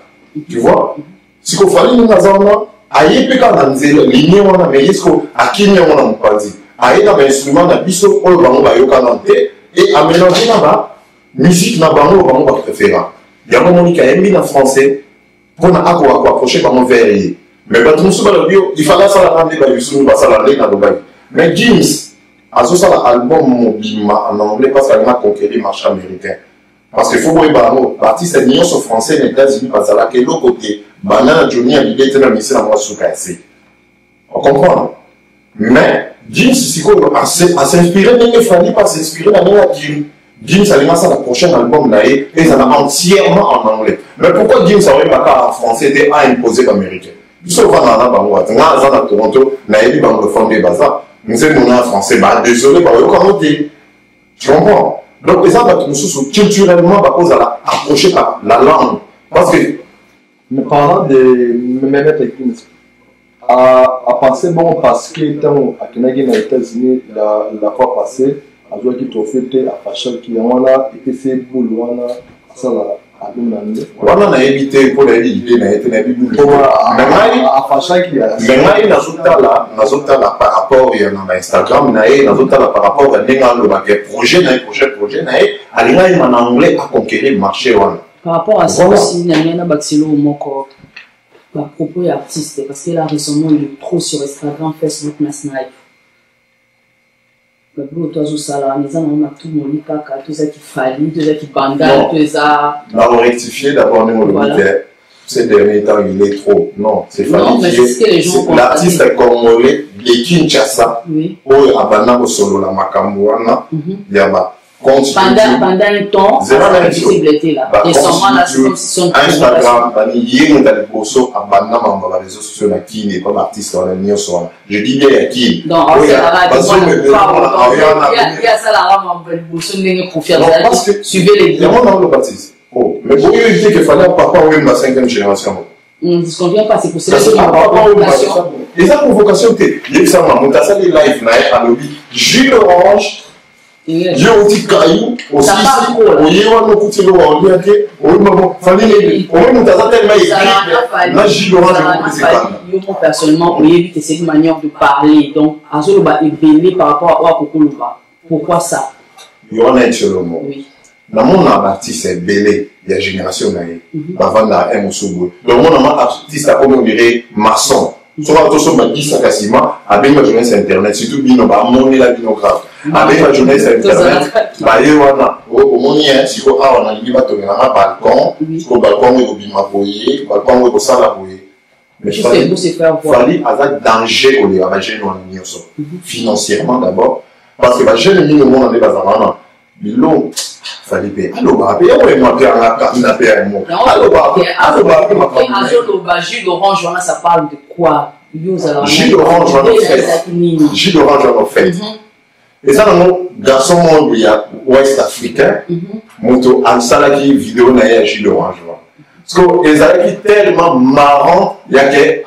Tu vois? Si qu'on fallait nous nazana, aïe peka na nzela, ligne wana, mais est-ce qu'on a qui wana mpadi? Aïe na instrument na biso, on va nous yoka nante, et à mélanger na ba musique na bango, bango ba préférant. Il y a un moment qui a émis en français, pour na approcher par mon verre. Mais quand on se bat le bio, il fallait ça la rendre ba yusu, ba ça la rendre na Dubaï. Mais Gims a ça l'album Mobima en anglais parce qu'il a conquéri le marché américain. Parce qu'il faut voir l'artiste est nion sur français les États-Unis parce que l'autre côté, Banana Johnny a l'idée de la mission à moi sous cassé. On comprend. Mais Gims a s'inspiré de Fanny pas s'inspirer dans la Gims. Gims a lancé le prochain album là et ça a entièrement en anglais. Mais pourquoi Gims a pas en français et a imposé l'américain? Puis ça va dans la banque, dans Toronto, n'a eu dans le fond des bazars. Nous sommes en français, bah désolé, bah tu comprends? Donc les gens sont culturellement approchés par la langue. Parce que. Mais parlant de Mehmet Ekins, à penser bon parce que tant à Kenagin aux États-Unis la fois passée, à jouer qui t'ont fait à Fachal qui en a et que c'est boule wana ça là. On a évité pour les idées, on a été mais par rapport à Instagram, par rapport à projet, en anglais à conquérir le marché. Par rapport à ça aussi, il y a un baxilo moko à propos d'artistes parce que là récemment il est trop sur Instagram, Facebook, Snipe. Toi, ça, les gens ont tout mon lit, tout ça qui faillit, tout ça qui bandale, tout ça. Là, on rectifie d'abord, nous, le ces derniers temps, il est trop. Non, c'est failli. L'artiste congolais de Kinshasa, où il y a un solo, la Makambouana, il y a pendant un temps, il y a une visibilité là. Récemment, là, c'est comme si son Instagram, il y a des posts à Bandama, dans les réseaux sociaux, qui n'est pas l'artiste, je dis bien qui. Donc, il y a ça là, suivez les deux. Mais pour éviter qu'il fallait papa ou la 5e génération. On ne disconvient pas, c'est pour ça que les provocations, il y a ça, on a ça les live, à l'objet, Jules Orange. Il y a aussi Caillou, aussi il y a un petit peu de personnellement, c'est une manière de parler. Donc, Azoloba est béni par rapport à Kokoloba. Pourquoi ça? Il y a un seul mot. Dans mon artiste, c'est belé, il y a une génération. Avant la M. Dans mon artiste, a comme on dirait maçon. Soit attention, ma dit ça quasiment, avec ma journée sur Internet, surtout bino, bah, mon la binographe. Avec ma journée sur Internet, bah, y a au monien, si on a un balcon, au balcon, au bima boyer, balcon, au sala boyer. Mais juste pour se faire voir. Fali a un danger pour les jeunes financièrement d'abord. Parce que les jeunes, ils ont des bazarana. Ils l'ont. Fali paye. Alors, bah, paye, on m'a payé un cap, il a payé un mot. Alors, bah, jus d'orange, ça parle de quoi? Jus d'orange, on a fait. Jus d'orange, on a fait. Et ça, non, garçon, il y a ouest africain, moto, en salaki vidéo, il y a jus d'orange. Parce que les amis tellement marrant, il y a que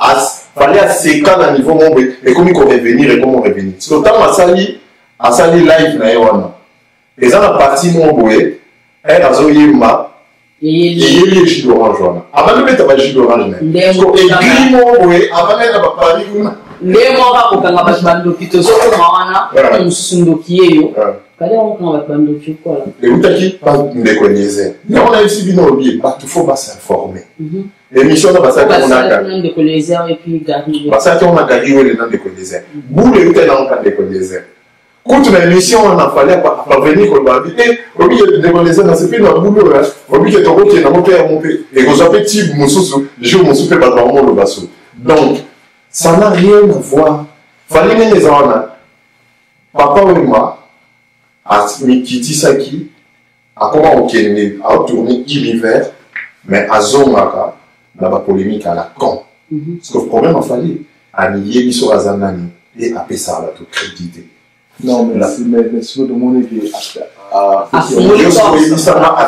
fallait à séquer à niveau mon et comment il revenir et comment revenir. Parce que tant à sali live na yoana. Et ça la partie mon boé, elle a zoyema et il y a jus d'orange wana. Avant de mettre jus d'orange na. Parce que et gris mon boé, avant de mettre Paris kuna. Les morts au Kanga Bandoki, so Mawana, on Sundoki, Kade on va Bandoki, quoi. Et où t'as qui pas de connaissances. Mais on a aussi bien oublié, pas tout faut pas s'informer. L'émission n'a pas ça qu'on a gagné. De connaissances et puis gagné. Parce qu'on a gagné les noms de connaissances. Boule et tel en cas de connaissances. Quand l'émission on a fallu parvenir qu'on va habiter, au milieu de connaissances, on s'est fait dans le boulot, au milieu de ton côté, dans mon père, mon père, et qu'on s'appelle type Moussou, je me souffle pas dans le basso. Donc, ça n'a rien à voir. Fallait même les enfants. Papa ou moi, à Mikiti Saki, à comment on tourne, à tourner l'hiver, mais à Zomaka, dans la polémique à la con. Parce que le problème, il fallait, à nier sur Azanani et à Pessar, à tout créditer. Non, mais c'est le monde qui est à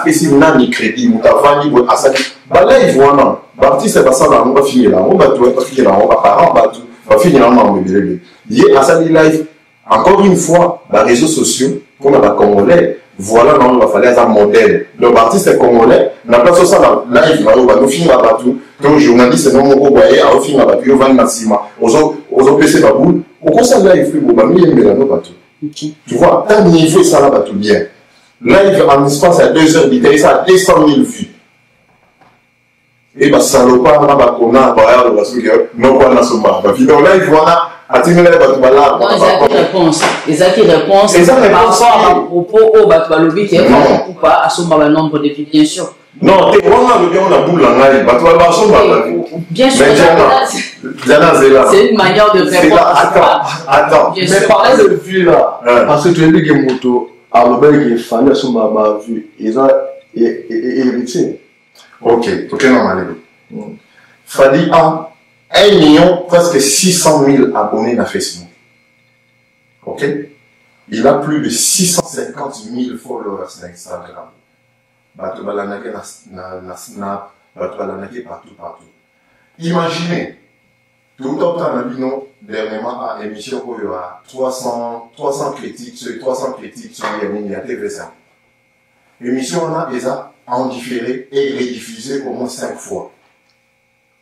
fait nani crédit, moutavani, à ça. Bah là, ils voient non. L'artiste va ça, on va finir là, on va tout, on va finir là, on va pas, on va finir là, on va bébé. Il y a ça live. Encore une fois, les réseaux sociaux, comme la Congolais, voilà, non, il va falloir un modèle. Donc, l'artiste est congolais, n'a pas ça là, live, on va nous finir là, tout. Donc, journaliste, non, on va aller, on va finir là, on va aller maximum. Aux autres PC, la boule, au conseil live, on va mieux aimer là, non, pas tout. Tu vois, tant niveau ça là, tout bien. Live en espace à 2 heures d'Italie, ça a 200 000 vues. Et bah, salopard, là, bah, on a, bah, parce que, non, pas dans ce moment. Bah, finalement, là, il voilà, à tirer là, bah, là. Non, ils ont qui réponse. Par rapport à propos, au Batoualobi, qui est ou pas, à son nombre de vues, bien sûr. Non, t'es vraiment le bien, on a boule en aïe. Bien sûr, c'est une manière de répondre. Attends. Mais parler de vues là, parce que tu as vu que moto, à l'objet qui fallait sur ma vue, ils ont hérité. Ok, normal. Fadi a 1 million, presque 600 000 abonnés dans Facebook. Ok? Il a plus de 650 000 followers sur Instagram. Batu balanake na Snap, batu balanake partout. Imaginez, tout le temps on a vu dernièrement à l'émission où il y a 300 critiques sur il y a TV5. L'émission on a déjà en différé et rediffusé au moins 5 fois.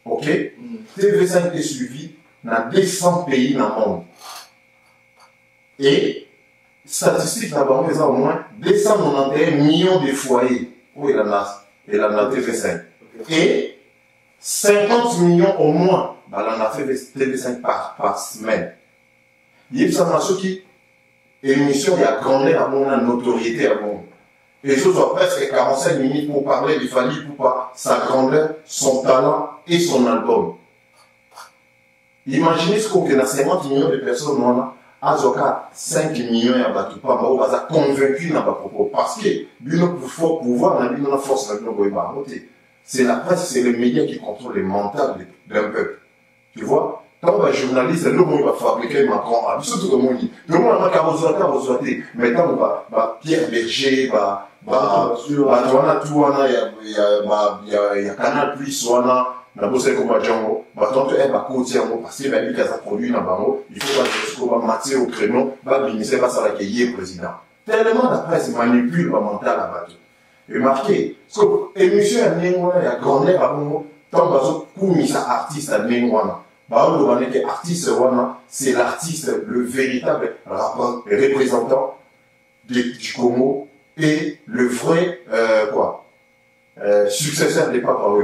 Ok? TV5 est suivi dans 200 pays dans le monde. Et statistiques là-bas, on a au moins 291 millions de foyers où il en a TV5. Et 50 millions au moins, il en a fait TV5 par semaine. Il y a des gens qui, l'émission, il y a grandi à mon notoriété à mon. Et je dois presque 45 minutes pour parler de Fali Poupa, sa grandeur, son talent et son album. Imaginez ce qu'on a 50 millions de personnes, Azoka 5 millions à Batoupa, on va être convaincu dans ma propos. Parce que, pour pouvoir, on a une force, c'est la presse, c'est les médias qui contrôlent les mentales d'un peuple. Tu vois? Quand on va journaliste, le monde va fabriquer Macron, surtout comme on dit. Tout le monde a carrossé, maintenant, on va Pierre Berger, il y a Canal Plus, na bosse comme Django, tant que va côté parce que il y a produit dans bango, il faut pas jusqu'au va matcher au créneau, va ministère va ça qui est président. Tellement la presse manipule le mental à bateau. Et marqué, parce que émission à Némoana, il y a grandeur à bango, tant que comme ça artiste à Némoana. Bah le banque artiste wana, c'est l'artiste le véritable représentant du Congo et le vrai successeur des papas.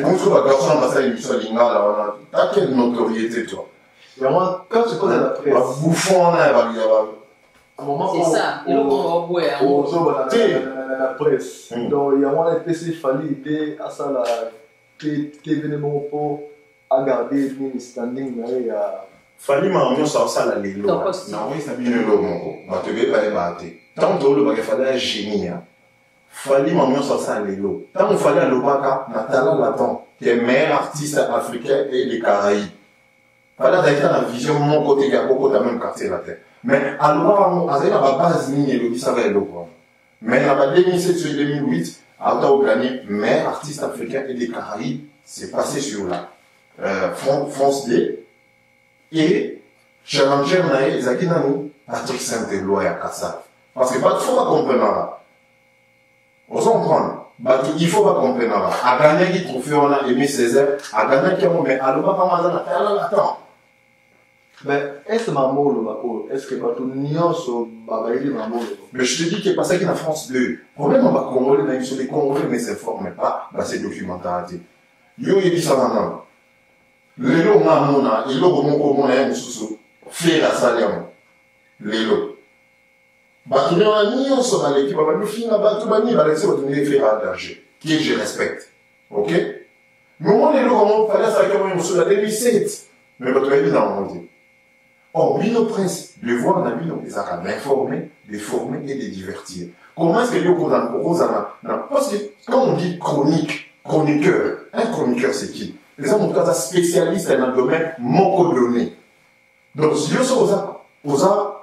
Bonjour, la garçon dans cette émission là, t'as quelle notoriété toi? Et moi, quand tu connais la presse, bouffon là, c'est ça. Et là on va la presse. Donc il y a un PC fallait aider à ça là, qui événement pour garder une standing à Fali Marmion ça ça la lelo. Non oui ça bien le moko. Ba te be pas baté. Tant que le ba fallait un génie. Fali Marmion ça lelo. Tant on fallait Lobaka Natala Laton qui est meilleur artiste africain et des Caraïbes. Fallait d'ailleurs la vision mon côté qui a beaucoup dans même quartier la terre. Mais alors à la base ni le ça va le mais en 2007 et 2008 Alta gagné meilleur artiste africain et des Caraïbes. C'est passé sur la France D. Et Challenger Nae Zakinani, Patrick Saint-Éloi à Kassaf. Parce que pas faut pas comprendre. On s'en prend. Il faut pas comprendre. À gagner qui trophée on a Aimé Césaire, à gagner qui a mais à l'oba pas mal attends. Mais est-ce que est-ce que pas tout nion sur Babaïli Mamolo? Mais je te dis qu'il est passé en France 2. Le problème on va Congolais, sur les Congolais mais c'est fort mais pas c'est documentarité. Yo il dit ça maintenant. Lelo ngamona iloko moko mona ya mususu fera saliam lelo batuna ni so na l'équipe ba nous finga batu bani ba laisser batuna fera danger qui je respecte OK mais moi lelo comment fallait ça que moi mususu la 2007 mais batuna bien dans monde oh Bino Prince le voir na Bino les a d'informer de former et de divertir comment est-ce que yo ko na parce que quand on dit chroniqueur un chroniqueur c'est qui les gens sont spécialistes dans le domaine monco-donné. Donc, si vous avez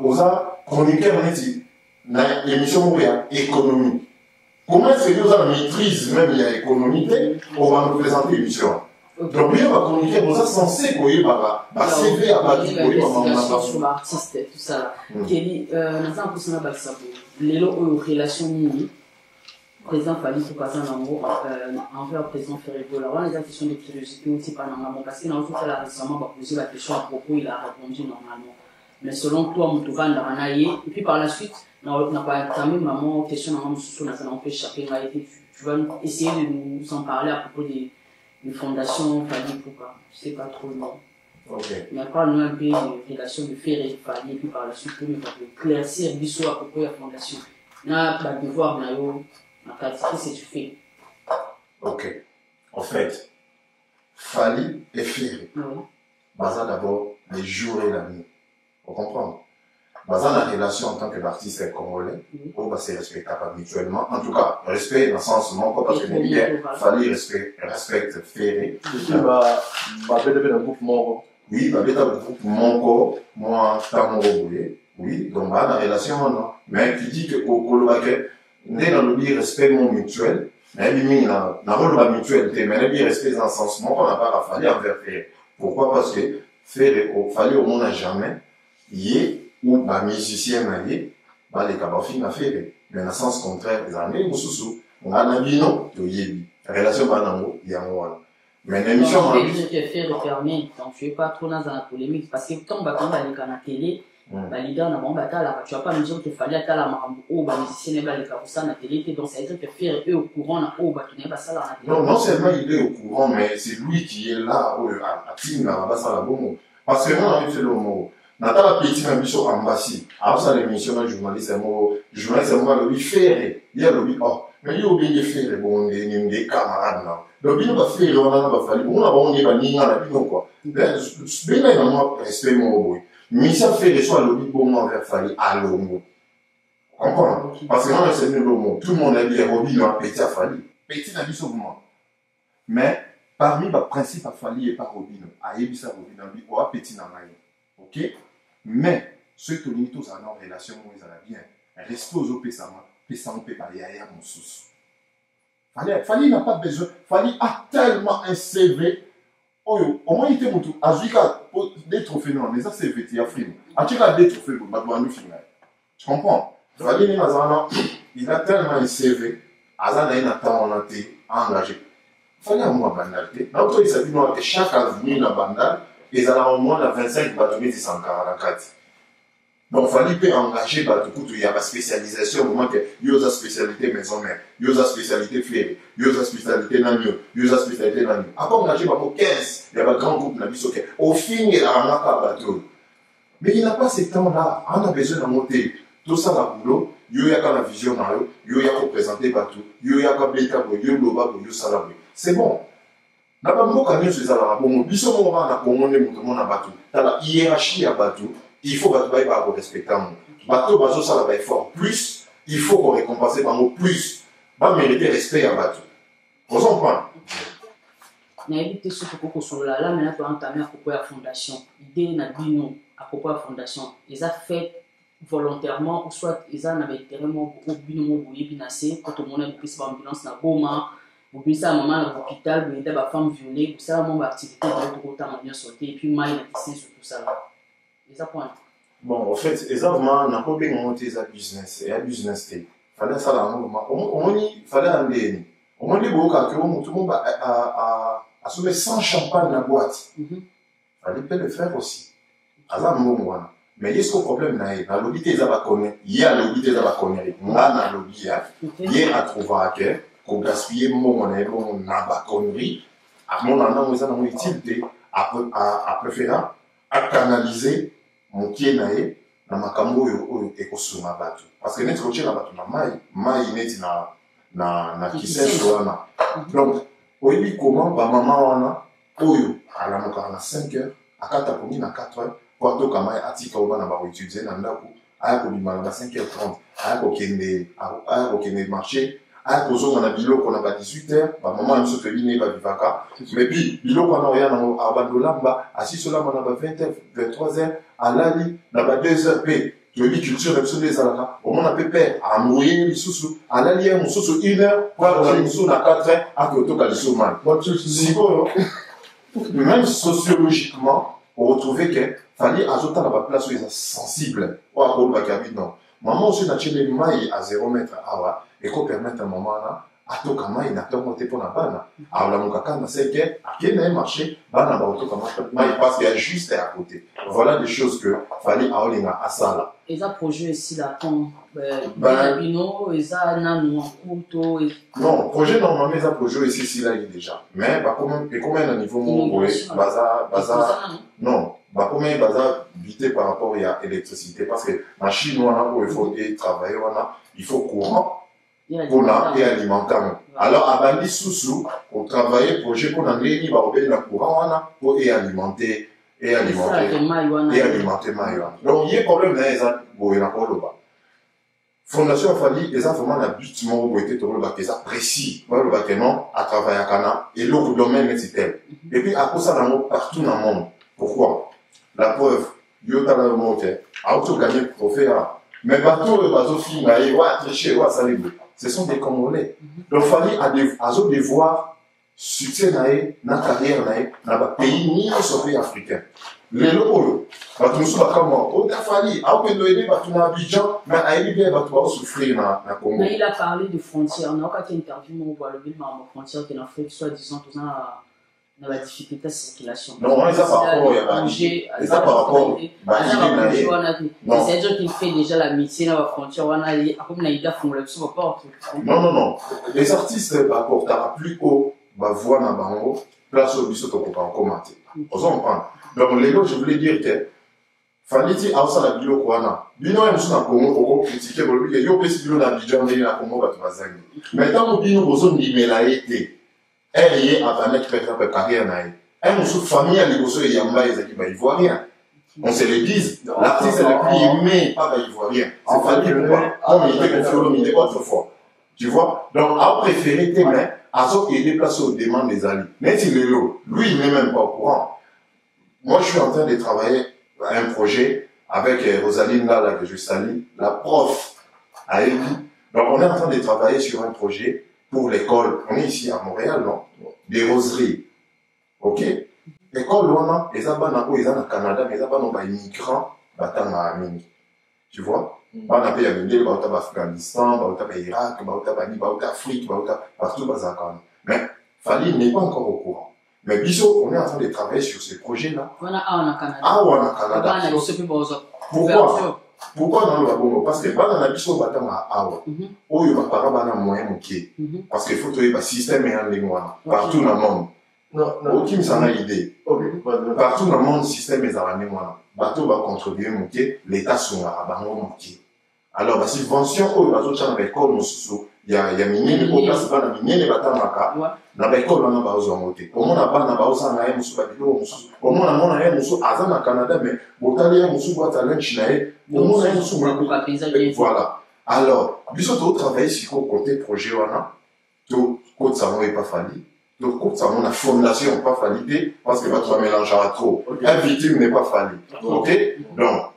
chroniqueur dans l'émission économie, comment est-ce que vous avez maîtrise même l'économie, on va nous présenter l'émission. Donc, nous va chroniquer, vous êtes censé qu'on y ait un CV à bâtir pour l'investigation sur l'artiste, tout ça. Kelly, nous avons posé les relations mini. Président Fali pour passer envers le président Ferrego. Là, on a des questions de curiosité aussi pas normalement parce qu'il a aussi fait récemment posé la question à propos, il a répondu normalement. Mais selon toi, Moutouva n'a et puis par la suite, on n'a pas entamé maman question normalement sur la on peut échapper. Tu vas essayer de nous en parler à propos des fondations Fali pour pas. Je sais pas trop long. Okay. Mais parle-nous un peu des relations de Ferrego Fali et puis par la suite, pour nous éclaircir Bissot à propos de la fondation. On a pas de devoir, c'est tu fais. Ok. En fait, Fali et Ferré. Baza d'abord les jours et la nuit. Vous comprenez? Baza la relation en tant que l'artiste congolais, c'est respectable mutuellement. En tout cas, respect dans le sens mon parce que Fali respecte Ferré. Le groupe Mongo. Oui, le groupe Mongo, moi, Tamoro Boulé. Oui, donc la relation, non. Mais tu dis que Kolobake, dans le respect mutuel, mais il y a un mutuel, mais il y a respect dans le sens où on n'a pas Fali envers Ferré. Pourquoi? Parce que Ferré, Fali au monde n'a jamais, yé, ou les musiciens les cabafines à Ferré. Mais dans le sens contraire, les amis, on a un bino, la relation banango, il y a un mais l'émission, on va dire que Ferré permet, donc tu es pas trop dans la polémique, parce que quand on va aller à la télé, leader na bango batala tu vas pas me dire qu'il fallait atala marambo o ba musicien ba le kabusa na télé donc ça veut dire que faire eux au courant na o ba tu n'es pas ça la télé. Non seulement il est au courant mais c'est lui qui est là à team na ba ça la bongo parce que moi c'est le mot natala petit na biso embassy alors ça l'émission na journaliste mo le lui faire il y a le lui oh mais il obéit faire bon des camarades là donc il va faire on a pas fallu on a on est pas ni na bino quoi ben na moi respect mon boy. Mais ça fait les soins lobby bon envers Fali à l'homme. Comprends? Parce que moi, c'est le mot. Tout le monde a dit Roby dans petit à Fali. Petit n'a vu sauvement. Mais parmi les principes à Fali et pas Roby, à Ebissa Roby dans le ou à petit dans la ok? Mais ceux qui ont tous en relation, ils ont bien. Restez aux opésaments, puis ça on peut pas y aller à mon sous. Fali n'a pas besoin. Fali a tellement un CV. Au moins il était moutou. Azwika des trophées non, les CV il y a film. Azwika des trophées pour battre final. Tu comprends? Fali il a tellement un CV. Azana il a tant engagé. Fali a moins bandalité. Notre il s'est dit que chaque avenue la bandale ils ont au moins 25 bâtiments 144. Donc, Fali peut engager il y a la spécialisation, au moment que il y a la spécialité maison mère, il y a la spécialité flair, il y a la spécialité nanio, il y a la spécialité nanio. Après, engager 15, il y a un grand groupe qui au fin, il y a un bateau. Mais il n'a pas ce temps-là, on a besoin de monter. Tout ça, la boulot, il y a la vision, il y a représenter bateau, il y a bêta, il y a global, il y a salarié. C'est bon. na bamboka nyonso ezalaka bongo biso moko kaka na kongo nde moto mona bato tala hiérarchie ya bato il faut bato bayeba korespecta mo bato bazosala baeffort plus il faut korécompense bango plus bamérite respect ya bato ozo comprendre nayebi te soki okokosolola la mena toentame à propos ya fondation idée na bino à propos ya fondation eza fait volontairement ou soit eza na baintérêt moko bino mo boyebi na se po tomona bopesa baambulance na boma bopesa mama na hôpital boyeda bafemme violée kosala mo baactivité bao tokotanga nyonso te et puis mai na kisien sur tout ça eza point bon en fait eza vraiment nakobenga ngo te eza business eya business te fale asala yango omoni fale ya ndeni omoni boyokaka o motu mo asombe sans champagne na boîte fale mpe le faire aussi aza mbongo wana mais ye siko problème na ye nalobi te eza bakone ye alobi te eza bakoneri nga nalobi ya ye atrouvaka ke kogaspille mbongo na ye bongo na baconnerie amona nango eza nango utile te apréféra acanaliser mokie na ye na makambo oyo ekosunga bato parce que neti kotiela bato na mai neti na kisenso wana donc oyebi comment bamama wana oyo alamukaka na 5 heures akata komi na 4 heures po atoka mai atika oyo bana bakoétudie na ndako aya kobima na 5h30 aya kokende marché aya kozonga na biloko na ba 18h bamama miso toyebi ne babivaka mais puis biloko wana oya nango abandolamba asisolamba na ba 20h 23h alali na ba 2h mpe toyebi culture na biso nde ezalaka omona mpe pere amoye lisusu alali ye mosusu 1h po akozali mosusu na 4h akotoka liso mai sikoyo même sociologiquement on retrouvait que fallait azota na ba place où ils sont sensibles ou à cause de non maman aussi na chile mai à 0 mètre awa et qu'on permettre à maman là atoka mai na tongo te pona bana ala mukaka na seke akena marché bana ba otoka mai parce qu'il y a juste à côté voilà des choses que fallait aolinga asala et ça projet ici là quand bino et ça nanu en couto non projet normalement ça projet ici là il est déjà mais pas comment à niveau mon baza non bah comment baza vite par rapport à l'électricité parce que machine wana il faut travailler wana il faut courant pour et alimenter alors abandi sous pour travailler projet pour n'amener ba obéir la courant wana pour alimenter mai donc il y a problème là ça boye na koloba fondation fali les vraiment la but mo boité to ba que ça précis ba ba que non à travailler kana et l'autre domaine c'est tel et puis à cause ça dans partout dans le monde pourquoi la preuve yo ta la monter auto gagner pour faire mais bateau finga et wa tricher wa salibu ce sont des Congolais donc fali à devoir succès nae na carrière nae na ba pays ni au pays africain lelo oyo bato mosusu bakama otafali aopendo ede bato na Abidjan mais ayebi bien bato baosouffrir na Congo. Mais il a parlé de frontières naokaki interview moko boya lobi mama frontière ke na Afrique soit disant toza na ba difficulté de circulation non eza par rapport ya baje eza par rapport baje na ye c'est-à-dire qu'il fait déjà l'amitié na ba frontière wana akomi na ida fongola biso ba porte non les artistes baportaka plus haut bavoix na bango place oyo biso tokoka kokoma te ozo comprendre donc lelo je voulais dire que faliti aosala biloko wana bino ya mosusu na Congo okokritike bolobi ke yo pesi bino na Abidjan ndenge na Congo bato bazangi mais ntango bino bozondimela ye te ere ye avanek peut-être carrière na ye un mosusu famille ya liboso eyamba ezalaki baivoirien on se le dise l'artiste le plus aimé pas baivoirien c'est Fally Ipupa comme il était confié l'homme autrefois tu vois donc a préféré tes mains à ce qu'il est déplacé aux demandes des alliés mais il est là lui il n'est même pas au courant. Moi, je suis en train de travailler à un projet avec Rosaline Ngala, que je salue, la prof à Eli. Donc, on est en train de travailler sur un projet pour l'école. On est ici à Montréal, non? Des roseries. OK? L'école, on les abana, ils sont au Canada, mais ils ont des immigrants, tu vois? On a payé à Mindel, à Afghanistan, à Irak, à Afrique, partout, mais Fally n'est pas encore au courant. Mais Bisso, on est en train de travailler sur ce projet-là. Ah, on a Canada. Pourquoi dans le Gabon? Parce que dans la Bisso, on a Awa. Oh, il va pas avoir un moyen moqué. Parce qu'il faut trouver un système et un lingua. Partout dans le monde. Non, aucun s'en a idée. Partout dans le monde, le système est en lingua. Bateau va contribuer moqué, l'État sont à Bango moqué. Alors, la subvention, oh, il va tout faire avec l'école, ya minene ko place bana minene batamaka na baekole wana baozwango te omona bana baozanga ye mosusu babidoko mosusu omona ye mosusu aza na Canada mais botali ye mosusu bwata lunch na ye omona ye mosusu voilà alors biso totravaille sikoyo côté projet wana tokotisango ye pa fali tokotisango na fondation pa fali te parce que bato bamélangera trop un victime n'est pas fali ok donc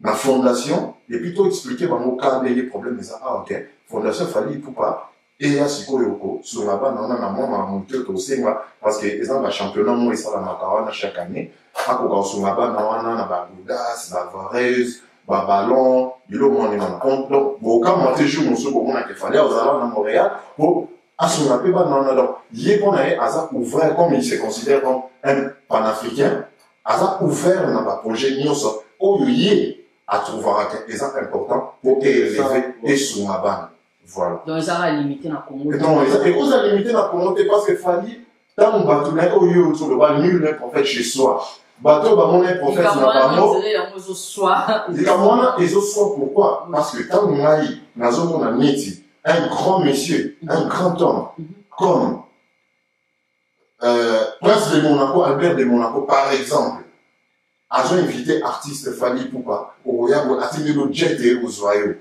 na fondation et puis toexplike bango ka ndenge problème eza ok fondation fali pupa eya sikoyo ko sunga bana wana na mwa mamuke tosenga parce que eza bachampionnat mo esalamaka wana chaque année akoka kosunga bana wana na bagoudas bavareuse baballon bilo mwana wana donc bokamwa te jour mosusu bomonaka fali ozala na Montréal po asunga mpe bana wana donc ye mpona ye aza ouvert comme il se considère comme un panafricain aza ouvert na baprojet nyonso oyo ye atrouvera que c'est important pour élever et soutenir bana voilà donc ça va limiter na Congo non et cause à limiter na Congo parce que fali tant bato na oyo sur le bas nul n'est prophète chez soi bato ba mon prophète na bango dikamona ezo soi pourquoi parce que tant ngai nazomona neti un grand monsieur un grand homme comme Prince de Monaco Albert de Monaco par exemple a invité artiste Fali Poupa au Yabo atteindre le jet et aux voyous.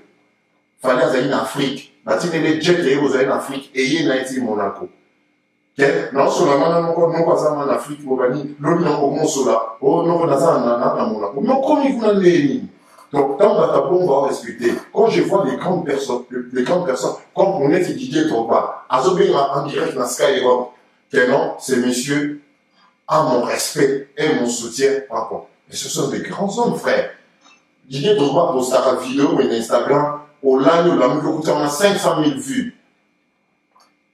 Fali a en Afrique, atteindre le jet et aux en Afrique et il a été Monaco. Non seulement non pas en Afrique, Bobani, l'autre non au Monsola, oh non dans Monaco. Non comme il vous l'avez donc dans la table on va respecter. Quand je vois les grandes personnes, comme on est Didier Drogba, Azobé en direct dans Skyrock, que non, ces messieurs a mon respect et mon soutien par rapport. Et ce sont des grands hommes, frère. Didier Drogba postera une vidéo et Instagram, au live, la musique, on a 500 000 vues.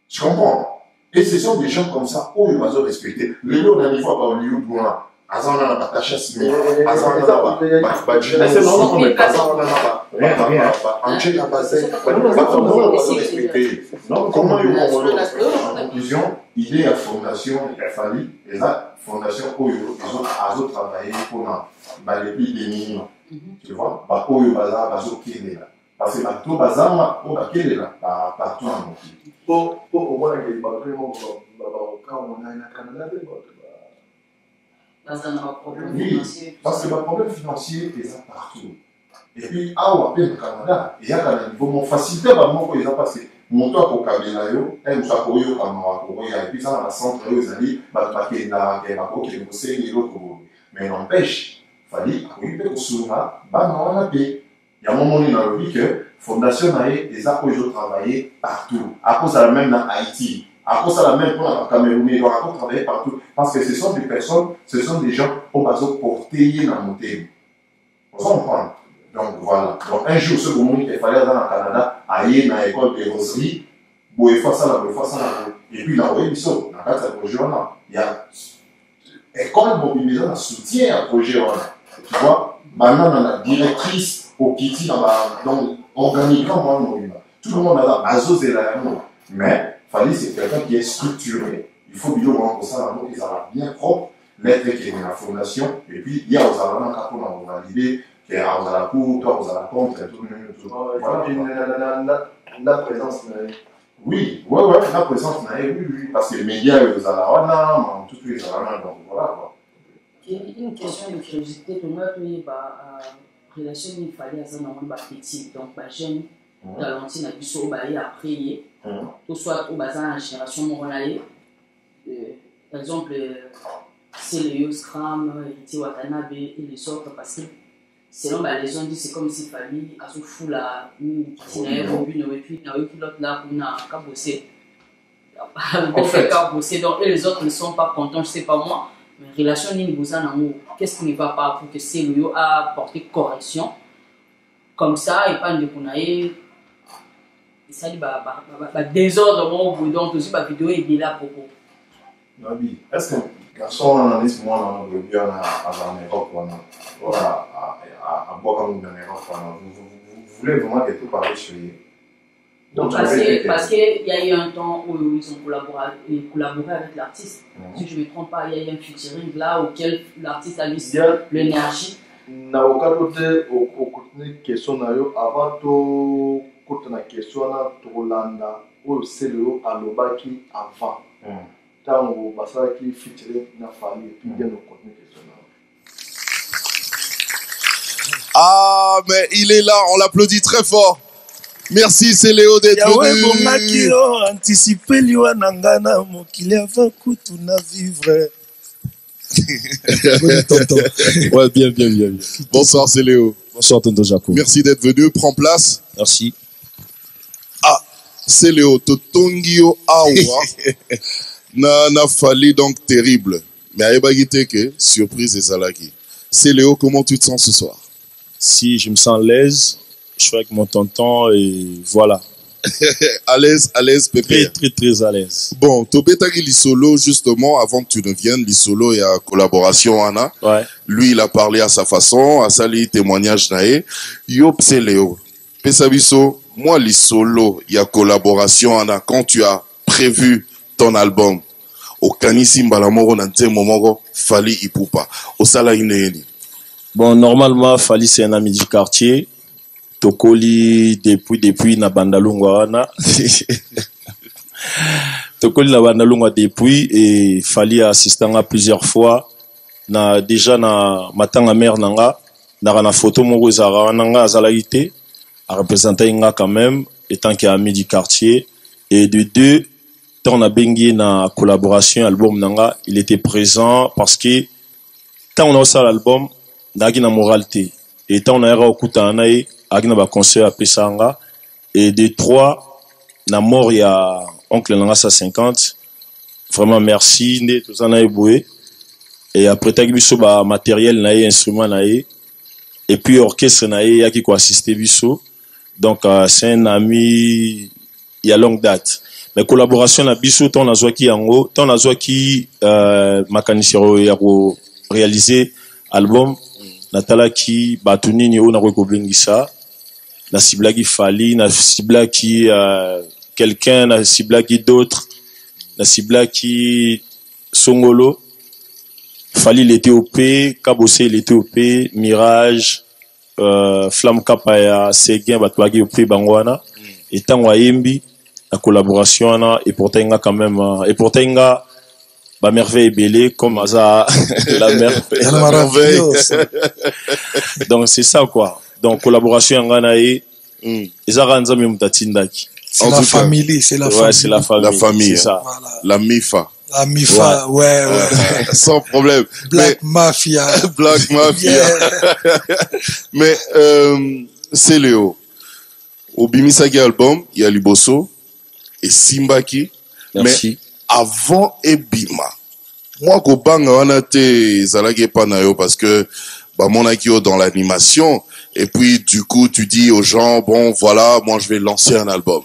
Tu comprends? Et ce sont des gens comme ça, où ils vont respecter. Les lots, on a une fois par Hollywood, on a Azan on a Batacha Smith, Azan on a Badjina, Angela Bazet, comment ils vont en conclusion, il est à fondation, il a fallu, et la fondation où ils ont travaillé pour les plus démunis. Tu vois, Oyo Baza, Bazo Kélé là. Parce que tout Bazama, on va Kélé là, partout en monde. Pour au moins, il y a des quand on a un Canada, oui, parce que le problème financier est partout. Et puis, au Canada, il y a un niveau facilité, parce que mon toit pour Kabila, et nous avons eu et puis ça, dans la centre, ils ont dit, mais n'empêche, il fallait que nous soyons il y a un moment dans le vie que Fondation Naé, les a travaillé partout. À cause de la même dans Haïti. À cause de la même pour la Cameroun, ils doivent travailler partout. Parce que ce sont des personnes, ce sont des gens qui ont besoin de porter dans mon thème. Vous comprenez? Donc voilà. Donc un jour, ce moment, il fallait aller dans le Canada, aller dans l'école de roserie, pour faire ça, et puis là, oui, dans le projet, il y a école mobilisée dans soutien à projet. Tu vois, maintenant, on a la directrice au Kitty, dans organiquement, tout le monde a la base et la mais Fali, c'est quelqu'un qui est structuré. Il faut bien voir pour ça, ils ont bien propre, l'être qui est dans la fondation, et puis il y a aux Alamans qui ont validé, qui est à la cour, toi aux Alamans, et tout le monde. La présence, oui, la présence, oui, parce que les médias, aux Alamans, tous les Alamans, donc voilà quoi. Une question de curiosité, pour moi, relation, il fallait à ça dans le petit, donc jeune. Talentine a pu après tout soit au bazar la génération moronale par exemple c'est le Scrum Iti Watanabe et les autres parce que selon les gens disent c'est comme s'il fallait à ce fou la itinéraire au but et puis l'autre là pour n'a qu'à bosser donc et les autres ne sont pas contents je sais pas moi mais relation ni vous en amour qu'est-ce qui ne va pas pour que c'est lui a apporté correction comme ça et pas de kunae ça dit désordre bon donc aussi ma vidéo est là pour Nabi est-ce que garçon analyse moi dans le bien à Europe voilà à boire comme dans Europe vous voulez vraiment que tout parler sur donc parce que il y a eu un temps où ils ont collaboré avec l'artiste si je ne me trompe pas il y a eu un featuring là auquel l'artiste a mis l'énergie na aucun côté au question avant tout tokota na question wana tokolanda oyo seleo alobaki avant ntango basalaki featuring na Fally et puis bien au contenu question na. Ah, mais il est là, on l'applaudit très fort. Merci, c'est Léo d'être venu. Anticiper liwa nangana mokili avant kutu na vivre. Ouais, bien. Bonsoir, c'est Léo. Bonsoir, tonton Jaco. Merci d'être venu, prends place. Merci. Ah, c'est Léo, Totongio Awa. na Fally donc terrible. Mais Aïbagite que surprise et Zalaki. C'est Léo, comment tu te sens ce soir? Si je me sens à l'aise, je suis avec mon tonton et voilà. À l'aise, Pépé. Très à l'aise. Bon, Tobetagi Lissolo, justement, avant que tu ne viennes, Lissolo, il y a collaboration, Anna. Ouais. Lui, il a parlé à sa façon, à sali témoignage naé. Yop, c'est Léo. Pesabiso, moi, Lissolo, il y a collaboration, Anna. Quand tu as prévu ton album, au Kanisi Mbalamoro, Nante Momogo, Fally Ipupa. Au Sala Inéni. Bon, normalement, Fally, c'est un ami du quartier. Tokoli depuis na bandalungwa wana. Tokoli na bandalungwa depuis et Fally a assisté à plusieurs fois. Na déjà na matanga mère nanga na photo moko ezara nanga azalaite a représenté nga quand même étant qu'ami du quartier et de deux tant na bengi na collaboration album nanga il était présent parce que tant on a ça l'album nagi na moralité et tant on a era okuta nae agina ba conseil à Pesanga et de trois na mort il y a oncle nanga 50 vraiment merci né tout ça na eboué et après tagi biso ba matériel nae instrument nae et puis orchestre nae ya qui ko assister biso donc c'est un ami il y a longue date mais collaboration na biso ton na zwaki yango ton na zwaki makanisero ya ko réaliser album natala ki batunini ona ko bengisa na ciblaki Fally na ciblaki quelqu'un na ciblaki d'autres na ciblaki Songolo Fally il était OP Kabosé il était OP Mirage Flamme Kapaya Seguin batwaki OP bangwana et tango ayembi la collaboration na et pourtant inga quand même et pourtant inga ba merveille belé comme ça la merveille donc c'est ça quoi donc collaboration inga na et ezaka nzambe mutatindaki c'est la famille c'est la famille c'est la famille c'est ça voilà. La MIFA ouais. Sans problème Black Mafia mais c'est Léo au Bimisagi album il y a Liboso et Simbaki. Merci. Mais avant Ebima, moi, Kobanga, on a été Zalagé Panayo parce que, bah, mon akio dans l'animation. Et puis, du coup, tu dis aux gens, bon, voilà, moi, je vais lancer un album.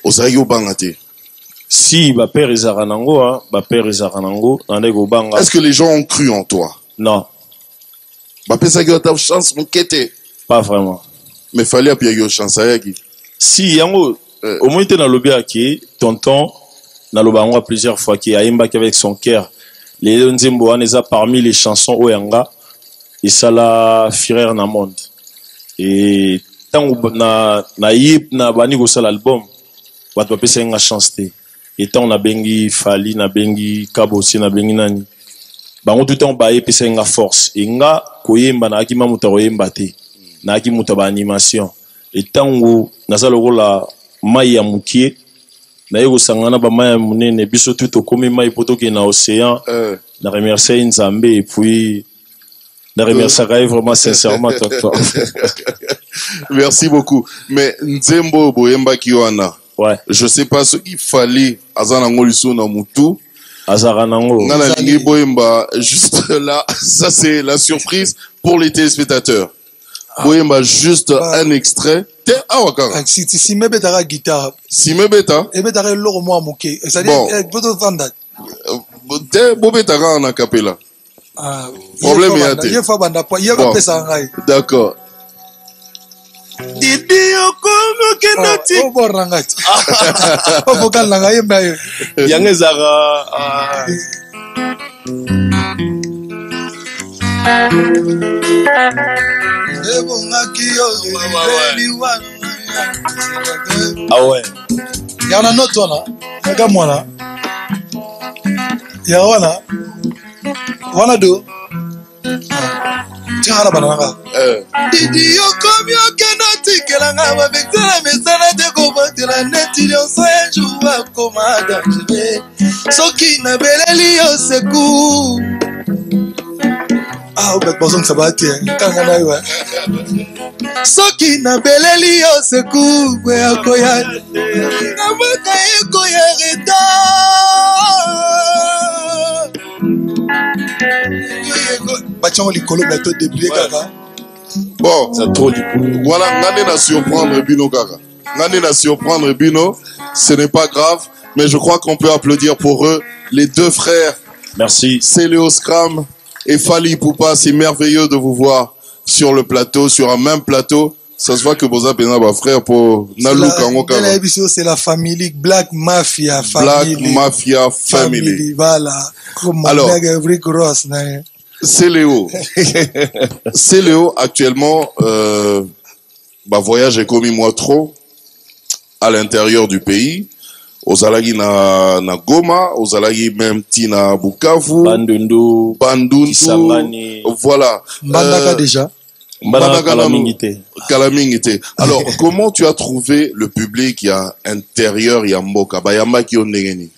Osayo Bangate. Si, ma père est Zaranango, hein. Ma père est Zaranango. Est-ce que les gens ont cru en toi? Non. Ma père, ça a chance, mon quête. Pas vraiment. Mais fallait appuyer une chance à Yagi. Si, yango. Au moins, tu as lobby à qui, tonton, na lobango plusieurs fois, qui a imba avec son cœur. Les Nzembo, on les a parmi les chansons Oyanga, et ça la firère na monde. Et tant na yip na bani go sal album, wat pa pesa nga chance te. Et tant na bengi Fally, na bengi Kabosé, na bengi nani. Bango tout temps ba pesa nga force. Et nga koyemba na akima muta koyemba te. Na akima muta ba animation. Et tant nazalo la Maya Moukier, naïgo sangana ba Maya Mounene, biso tout au commun Maya poto qui est dans l'océan, na remercier Nzambe et puis na remercier vraiment sincèrement tonton. Merci beaucoup. Mais Nzembo Boyemba Kiwana. Ouais. Je sais pas ce qu'il fallait Azanango Lusso na Moutou. Azaranango. Nana Lingi Boyemba juste là, ça c'est la surprise pour les téléspectateurs. Boyemba juste un extrait. Si me betara guitare. Si me beta. Et betara l'or moi moqué. C'est-à-dire, peut-être vendre. Te bobetara en acapella. Problème est à te. Il faut banda pas. Il y a pas ça en d'accord. Didi okomo kenoti. Oh bon rangat. Oh vocal langa yemba yo. Yangezara. Ebongaki yo eliwana Ah ouais. Il y en a un autre là. Regarde moi là. Il y a un là. Voilà deux. Tiens la banana. Didi yo comme yo kenoti kelanga ba vexela mesana te ko batela neti lionso un jour à commande. Je vais soki na beleli yo seku. Ah, vous pensez que ça va être soki na beleli yo seku kwe akoya amaka ekoya reta bachon likolo na to débrouiller kaka bon c'est trop du coup voilà ngane na surprendre bino kaka ngane na surprendre bino ce n'est pas grave mais je crois qu'on peut applaudir pour eux les deux frères. Merci. C'est Léo Scram et Fally Ipupa, c'est merveilleux de vous voir sur le plateau, sur un même plateau. Ça se voit que vous avez un frère pour Nalou Kangoka. C'est la famille Black Mafia Family. Black Mafia Family. Voilà. Alors, c'est Léo. C'est Léo actuellement. Voyage est commis moi trop à l'intérieur du pays. Ozalagi na Goma, Ozalagi même tina Bukavu, Bandundu, Kisangani. Voilà. Mbandaka déjà. Kalamingite. Alors, comment tu as trouvé le public, il y a intérieur, il y a Mboka, Bayama qui ont négeni?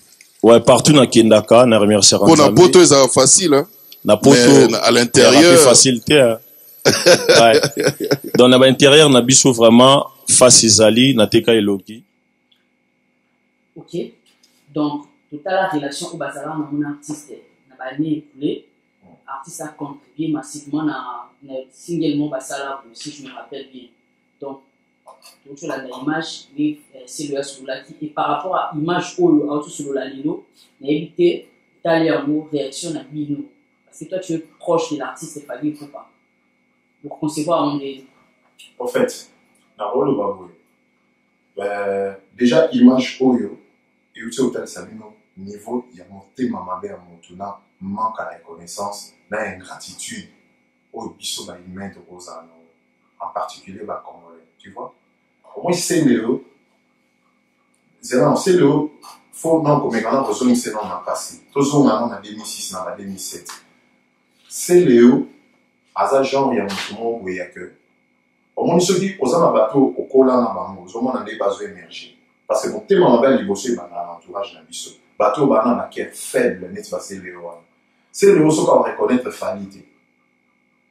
Ouais, partout na Kendaka, na remercier Pour na poto, c'est facile, hein. Na poto, à l'intérieur. C'est facilité, hein. Ouais. Dans l'intérieur, na biso vraiment, face Izali, na teka eloki. Ok, donc toute la relation au bazar na mon artiste na l'année écoulée, artiste a contribué massivement na single basala si je me rappelle bien. Donc toute la image c'est le Soulaki et par rapport à image au auto sur la lino, na éviter d'aller à mot réaction na bino parce que toi tu es proche de l'artiste et pas lui faut pas pour concevoir un des. En fait, na rôle baboué. Déjà image oyo et aussi au tel sabino niveau il y a monté maman bien montuna manque à reconnaissance na ingratitude au biso ba humain de Rosano en particulier ba congolais tu vois au moins c'est Léo faut non comme quand on besoin c'est non m'a passé tous on a en 2006 na 2007 c'est Léo aza genre ya mutumo boya que au moins ceux qui aux bateau au cola na bango au moins on a des bases émerger. Parce que mon thème en bas, il bosse dans l'entourage d'un biseau. Bateau, banana, qui est faible, n'est pas c'est Léo. C'est Léo, ce qu'on reconnaît la falité.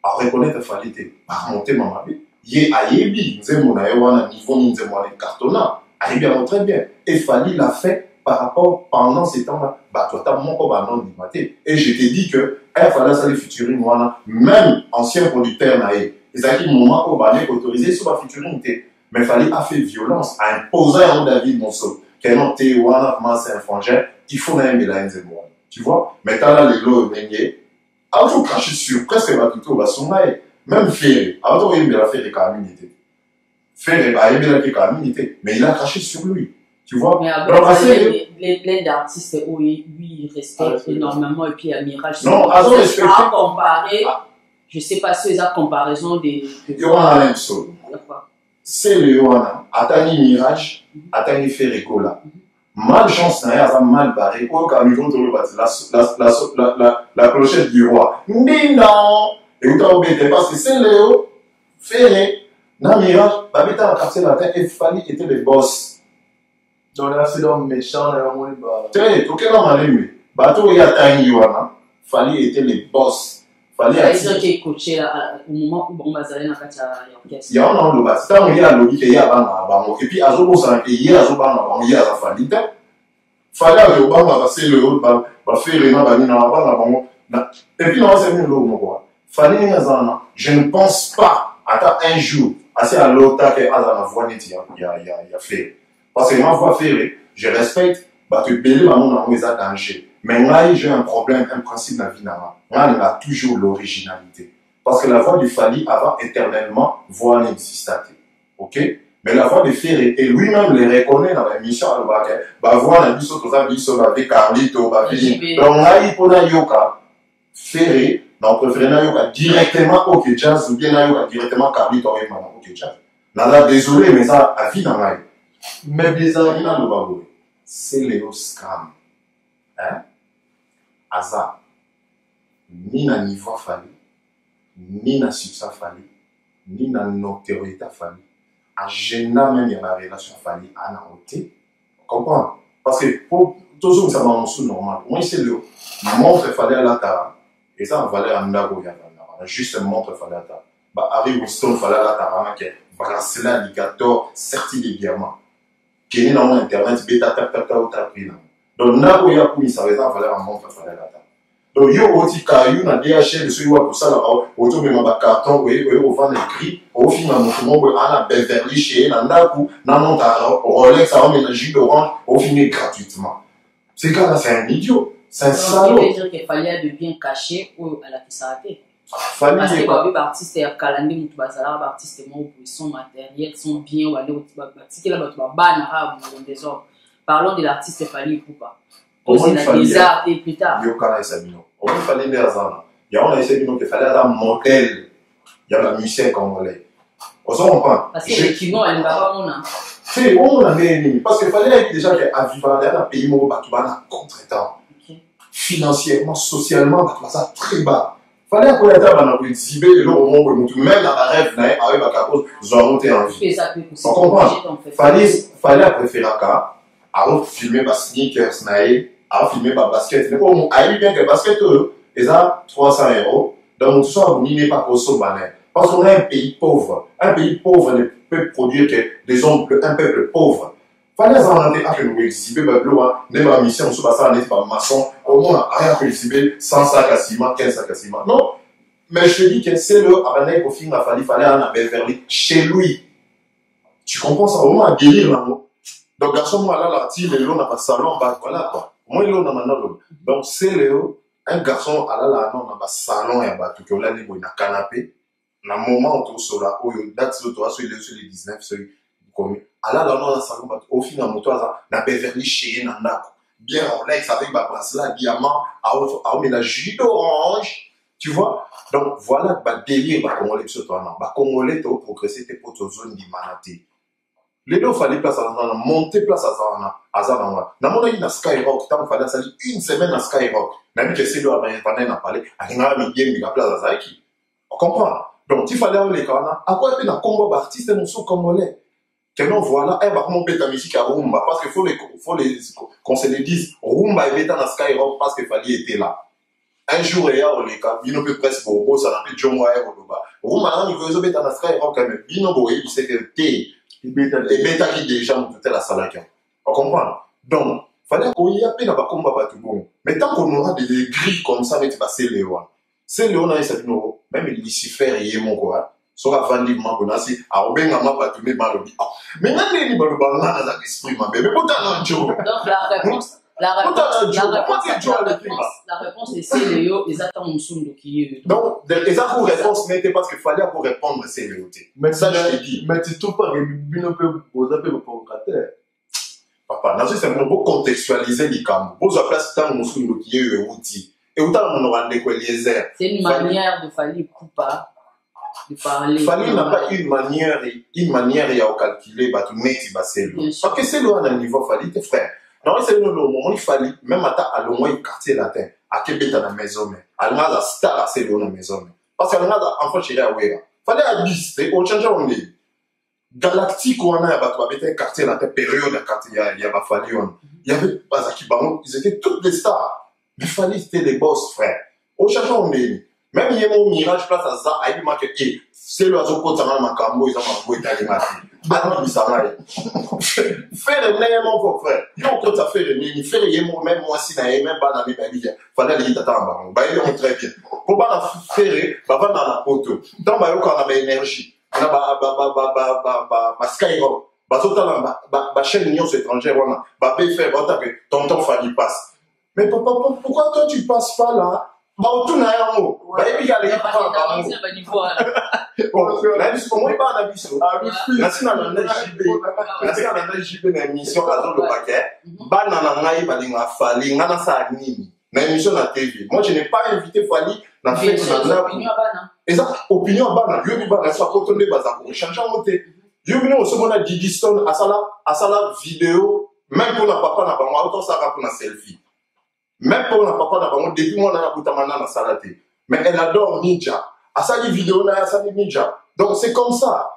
À reconnaître la falité, par mon thème en bas, il y a Ayebi, nous avons un niveau, nous avons un cartonnat. Ayebi a très bien. Et Fally l'a fait par rapport, pendant ces temps-là, toi, t'as mon corps, et je t'ai dit que, il fallait ça les featuring, même ancien producteur, ils ont dit, moment où on est autorisé sur la featuring, mais Fally a fait violence, a imposé à David Monceau, qui est noté, c'est un frangin, il faut un mélange de moi. Tu vois? Mais t'as là les lots meuniers, à tout cracher sur, presque va tout au son même Ferré, à tout il a fait des communautés. Ferré a aimé la communauté, mais il a craché sur lui. Tu vois? Mais après, plein d'artistes où lui respecte énormément et puis à Mirage. Non, à comparer, je sais pas si ils ont comparaison des. Il y aura la même chose. C'est le Yohana, Atani Mirage, Atani Ferrecola. Malchance, mal barré, au camion de la clochette du roi. Mais non! Et vous t'embêtez parce que c'est Léo, Ferré, dans Mirage, Babita a cassé la tête et Fally était le boss. Donc là, c'est l'homme méchant, là, on est bas. Tiens, tout quel homme a l'aimé. Bateau, il y a Tani Yohana, Fally était le boss. Ils ont été coachés au moment où on va aller dans la orchestre. Il y a un an, le bâtiment, il y a la logique, il y a un banc. Et puis, à Zobo, il y a un banc, il y a un Fally. Fally a le banc, va faire le haut, va faire le banc, et puis, non, c'est mieux l'eau, Fally, je ne pense pas, attends un jour, assez à l'autre, qu'il y a la voix nette, il y a fait. Parce que ma voix fait, je respecte, tu peux pas mon amour, ça danger. Mais là, j'ai un problème, un principe dans la vie. Là, il a toujours l'originalité. Parce que la voix du Fally avant éternellement voix n'existait. Ok? Mais la voix de Ferré, et lui-même les reconnaît dans l'émission, bah, voix la biso, tout ça, biso, avec Carlito, bah, donc là, il peut yoka, Ferré, donc préféré na yoka directement au Jazz, ou bien na yoka directement Carlito, et maintenant au Jazz. Nala désolé, mais ça, à vie dans la vie. Mais bizarre. C'est Léo Scram. Hein? Asa. Ni na niveau fallu, ni na succès fallu, ni na notoriété fallu. Agenda même, il y a la relation fallu à la hauteur. Comprends? Parce que pour toujours, ça m'a sous normal. Moi, c'est le montre fallait à la tara. Et ça, on valait à Ndago. Juste un montre fallait à la tara. Bah, Harry Winston fallait à la tara. Bracelet alligator, certi de diamant. Qui est dans mon internet, bêta, tap, tap, tap, tap, tap. Donc, Ndago, il y a pour ça, il fallait à montre fallait à la tara. Donc, il y a aussi caillou dans DHL, celui qui a pour ça, là, autour de mon carton, vous voyez, au vent écrit, au final, on a Beverly chez Nandaku, dans Rolex, ça va mélanger d'orange, au final, gratuitement. C'est quand c'est un idiot, c'est un salaud. Ça veut dire qu'il fallait de bien cacher à la fiscalité. Parce que les artistes, il y a Kalandé, les artistes, ils sont matériels, sont bien, parlons de l'artiste Fali Poupa. Il y a plus tard. Il fallait des hasards. Il y a un essai qui fallait un modèle. Il y a la musicien congolais. On s'en comprend. Parce que les Kino, elle ne va pas mon nom. C'est on a mis. Parce qu'il fallait déjà qu'à vivre dans un pays où il y a un contre-temps. Financièrement, socialement, ça très bas. Il fallait qu'on ait un exhibé de l'eau au monde, même dans la rêve, avec la cause, ils ont monté en vie. On comprend. Fallait préférer à alors filmer ma sneakers, alors filmer ma basket. Mais bon, il bien que basket, ils ont 300 €. Donc, tout ça, vous n'y pas qu'au sommet. Parce qu'on est un pays pauvre. Un pays pauvre ne peut produire que des hommes, un peuple pauvre. Fallait s'en à que nous exhiber, ma mission, on se passe en pas maçon, au moins, rien que exhiber 100 sacs à ciment, 15 sacs à ciment. Non. Mais je te dis que c'est le Abanek au film, il fallait aller à Beverly, chez lui. Tu comprends ça? Au moins, à guérir là. Donc, garçon, moi, là, l'artiste, il n'a pas de salon, bah, voilà, quoi. Moi, il a maintenant, donc, c'est Léo, un garçon, là, là, non, on n'a pas de salon, il y a pas de là, il y a un canapé. Dans le moment où tu es sur la, où il date sur les 19, celui, comme, là, là, non, salon, au final, on a Beverly chez Nanda. Bien, on l'a, avec ma bracelet, diamant, à la jus d'orange, tu vois. Donc, voilà, bah, délire, bah, Congolais, sur toi, non. Bah, Congolais, t'as progressé, t'es pour ta zone d'Imanaté. Les deux fallait place à Zana, monter place à Zana. Dans mon avis, dans Skyrock, il fallait salir une semaine à Skyrock. Même que c'est le Abanek n'a parlé, à Ringa, mais bien, il a place à Zaki. On comprend. Donc, il fallait aller les Kana. À quoi il y a un combat d'artistes et nous sommes Congolais? Que non, voilà, eh, bah, comment on peut ta musique à Rumba? Parce qu'il faut qu'on se le dise, Rumba est dans Skyrock parce qu'il fallait être là. Un jour, il y a les cas, il ne peut presque pas, ça n'a pas de Djongo à Rumba, il faut être dans Skyrock quand même. Il ne sait que t'es. Les bêta qui déjà ont tout la salle. On comprend? Donc, il fallait qu'on y ait peine à pas combat pas tout le monde. Mais tant qu'on aura des grilles comme ça, mais c'est Léon. C'est Léon, même Lucifer et mon quoi. Soit vendu, si à Robin, on n'a pas tout mis dans le dit. Mais même les libres, on a l'esprit, mais pourtant, non, donc la réponse est c'est Léo, ils attendent un son de qui. Donc, les accords réponse n'était pas ce qu'il fallait pour répondre, c'est Léo. Mais ça, je te dis. Mais tu trouves pas que Bino peut poser un provocateur. Papa, c'est un beau contextualiser les camps. Vous avez place tant mon son de qui est outil. Et autant on aura des Eliezer. C'est une manière de Fali Poupa de parler. Fali n'a pas une manière, à calculer, bah, tout net, bah, c'est Léo. Parce que c'est Léo à un niveau Fali, tes frères. Non, c'est le moment, il fallait, même à l'ombre, il quartier latin, à Québec dans la maison, à l'ombre, star, c'est dans la maison. Parce qu'à l'ombre, enfant, chéri, à Ouéra. Fallait à 10, on change on est. Galactique, on a un quartier latin, période, il y a fallu, il y avait Bazaki Bango, ils étaient toutes des stars. Mais fallait, c'était des boss, frère. On change on est. Même il y a un mirage place à ça, il m'a dit, c'est l'oiseau côté dans ma cambo, ils ont un beau italien. Faire le nez, mon frère. Il y a encore à faire le nez, faire le nez, même moi, si n'a même pas dans mes babilles. Fallait aller t'attendre, bah, il est très bien. Pour pas la faire, bah, va dans la poteau. Dans ma yoka, on a énergie. On a Skyrock. Bah, chaîne Union étrangère, on a. Bah, faire, bah, tonton Fali passe. Mais pourquoi toi, tu passes pas là? Bah, tout n'a rien mot. Bah, et puis, il y a les gens qui parlent. Là, comment il parle d'habitude? Là, si on a un JB dans l'émission, à le paquet, bah, on a un Fali, on a ça à Nini. Dans l'émission de la TV. Moi, je n'ai pas invité Fali dans la fête de la opinion à Bana. Et ça, opinion à Bana. Lui, il va soit contourné, bah, ça pour changer en moté. Yubino osomona Didi Stone asala vidéo même pour la papa na bango autant ça pour la selfie. Même pour la papa na bango depuis moi na kutamana na salate. Mais elle adore Ninja. Asali vidéo na asali Ninja. Donc c'est comme ça.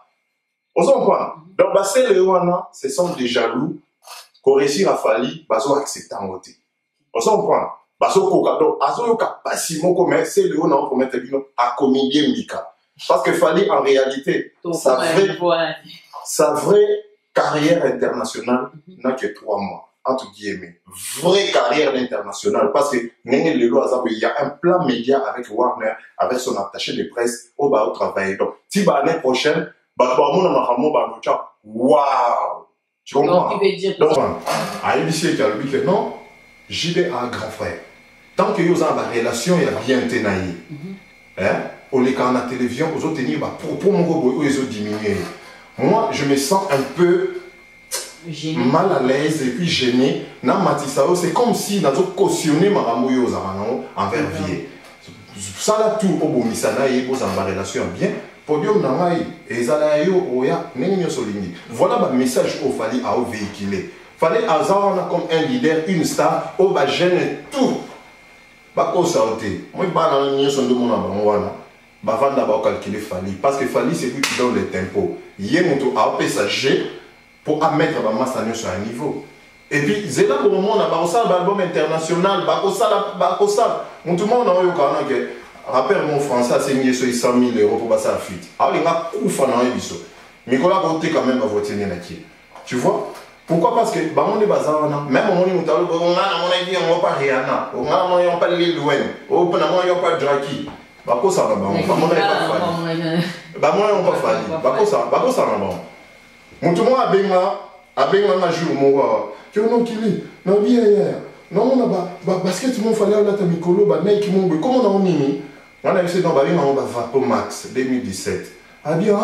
On comprend. Donc bah c'est les wana, ce sont des jaloux qu'on réussit à Fali, baso accepter en côté. On comprend. Baso koka donc azo yoka pas si mon comme c'est le wana pour mettre bino à comédien Mika. Parce que Fali en réalité sa vraie carrière internationale n'a que 3 mois entre guillemets. Vraie carrière internationale parce que il y a un plan média avec Warner, avec son attaché de presse au travail. Donc si l'année prochaine waouh, tu comprends? Donc, il veut dire donc, à ABC qui a dit que non, JB a un grand frère. Tant que vous avez une relation, il y a bien tenaillé. On les quand on a la télévision, aux autres tenir pour mon robot, ils ont diminué. Moi, je me sens un peu mal à l'aise et puis gêné. C'est comme si nous avons cautionné ma ramouille envers vie. Ça là tout au bon misana et aux en relation bien. Podium nangai ezalayo oya nenyo solini. Voilà le message au fallait à véhiculer. Fallait avoir comme un leader, une star, au ba gêne tout. Ba ko sauter. Moi ba na nyo son de mon abangwana. Ba vanda ba calculer Fali parce que Fali c'est lui qui donne le tempo. Yemoto a passager pour mettre ba masse sur un niveau. Et puis zela pour moment na ba ça album international, ba ko ça. Tout le monde a eu quand que rappelle mon français, c'est mieux sur 100 000 € pour passer à la fuite. Alors, il y a un coup de biso. Nicolas Gauthier, quand même, va voter. Tu vois? Pourquoi? Parce que, bah, on est basé même on est on n'a pas Rihanna, on n'a pas Lil Wayne, on n'a pas Draki. Bah, quoi ça va? Bah, on n'a pas Fali. Bah, moi, on n'a pas Fali. Bah, quoi ça va? Mon tout le monde a bien un jour, moi, tu vois, non, qu'il est, non, bien hier. Non, on a basket, mon fallait là, t'as Mikolo, bah, Nike, mon comment on a mis? On a eu dans Bali, on va Vapo Max 2017. Ah bien,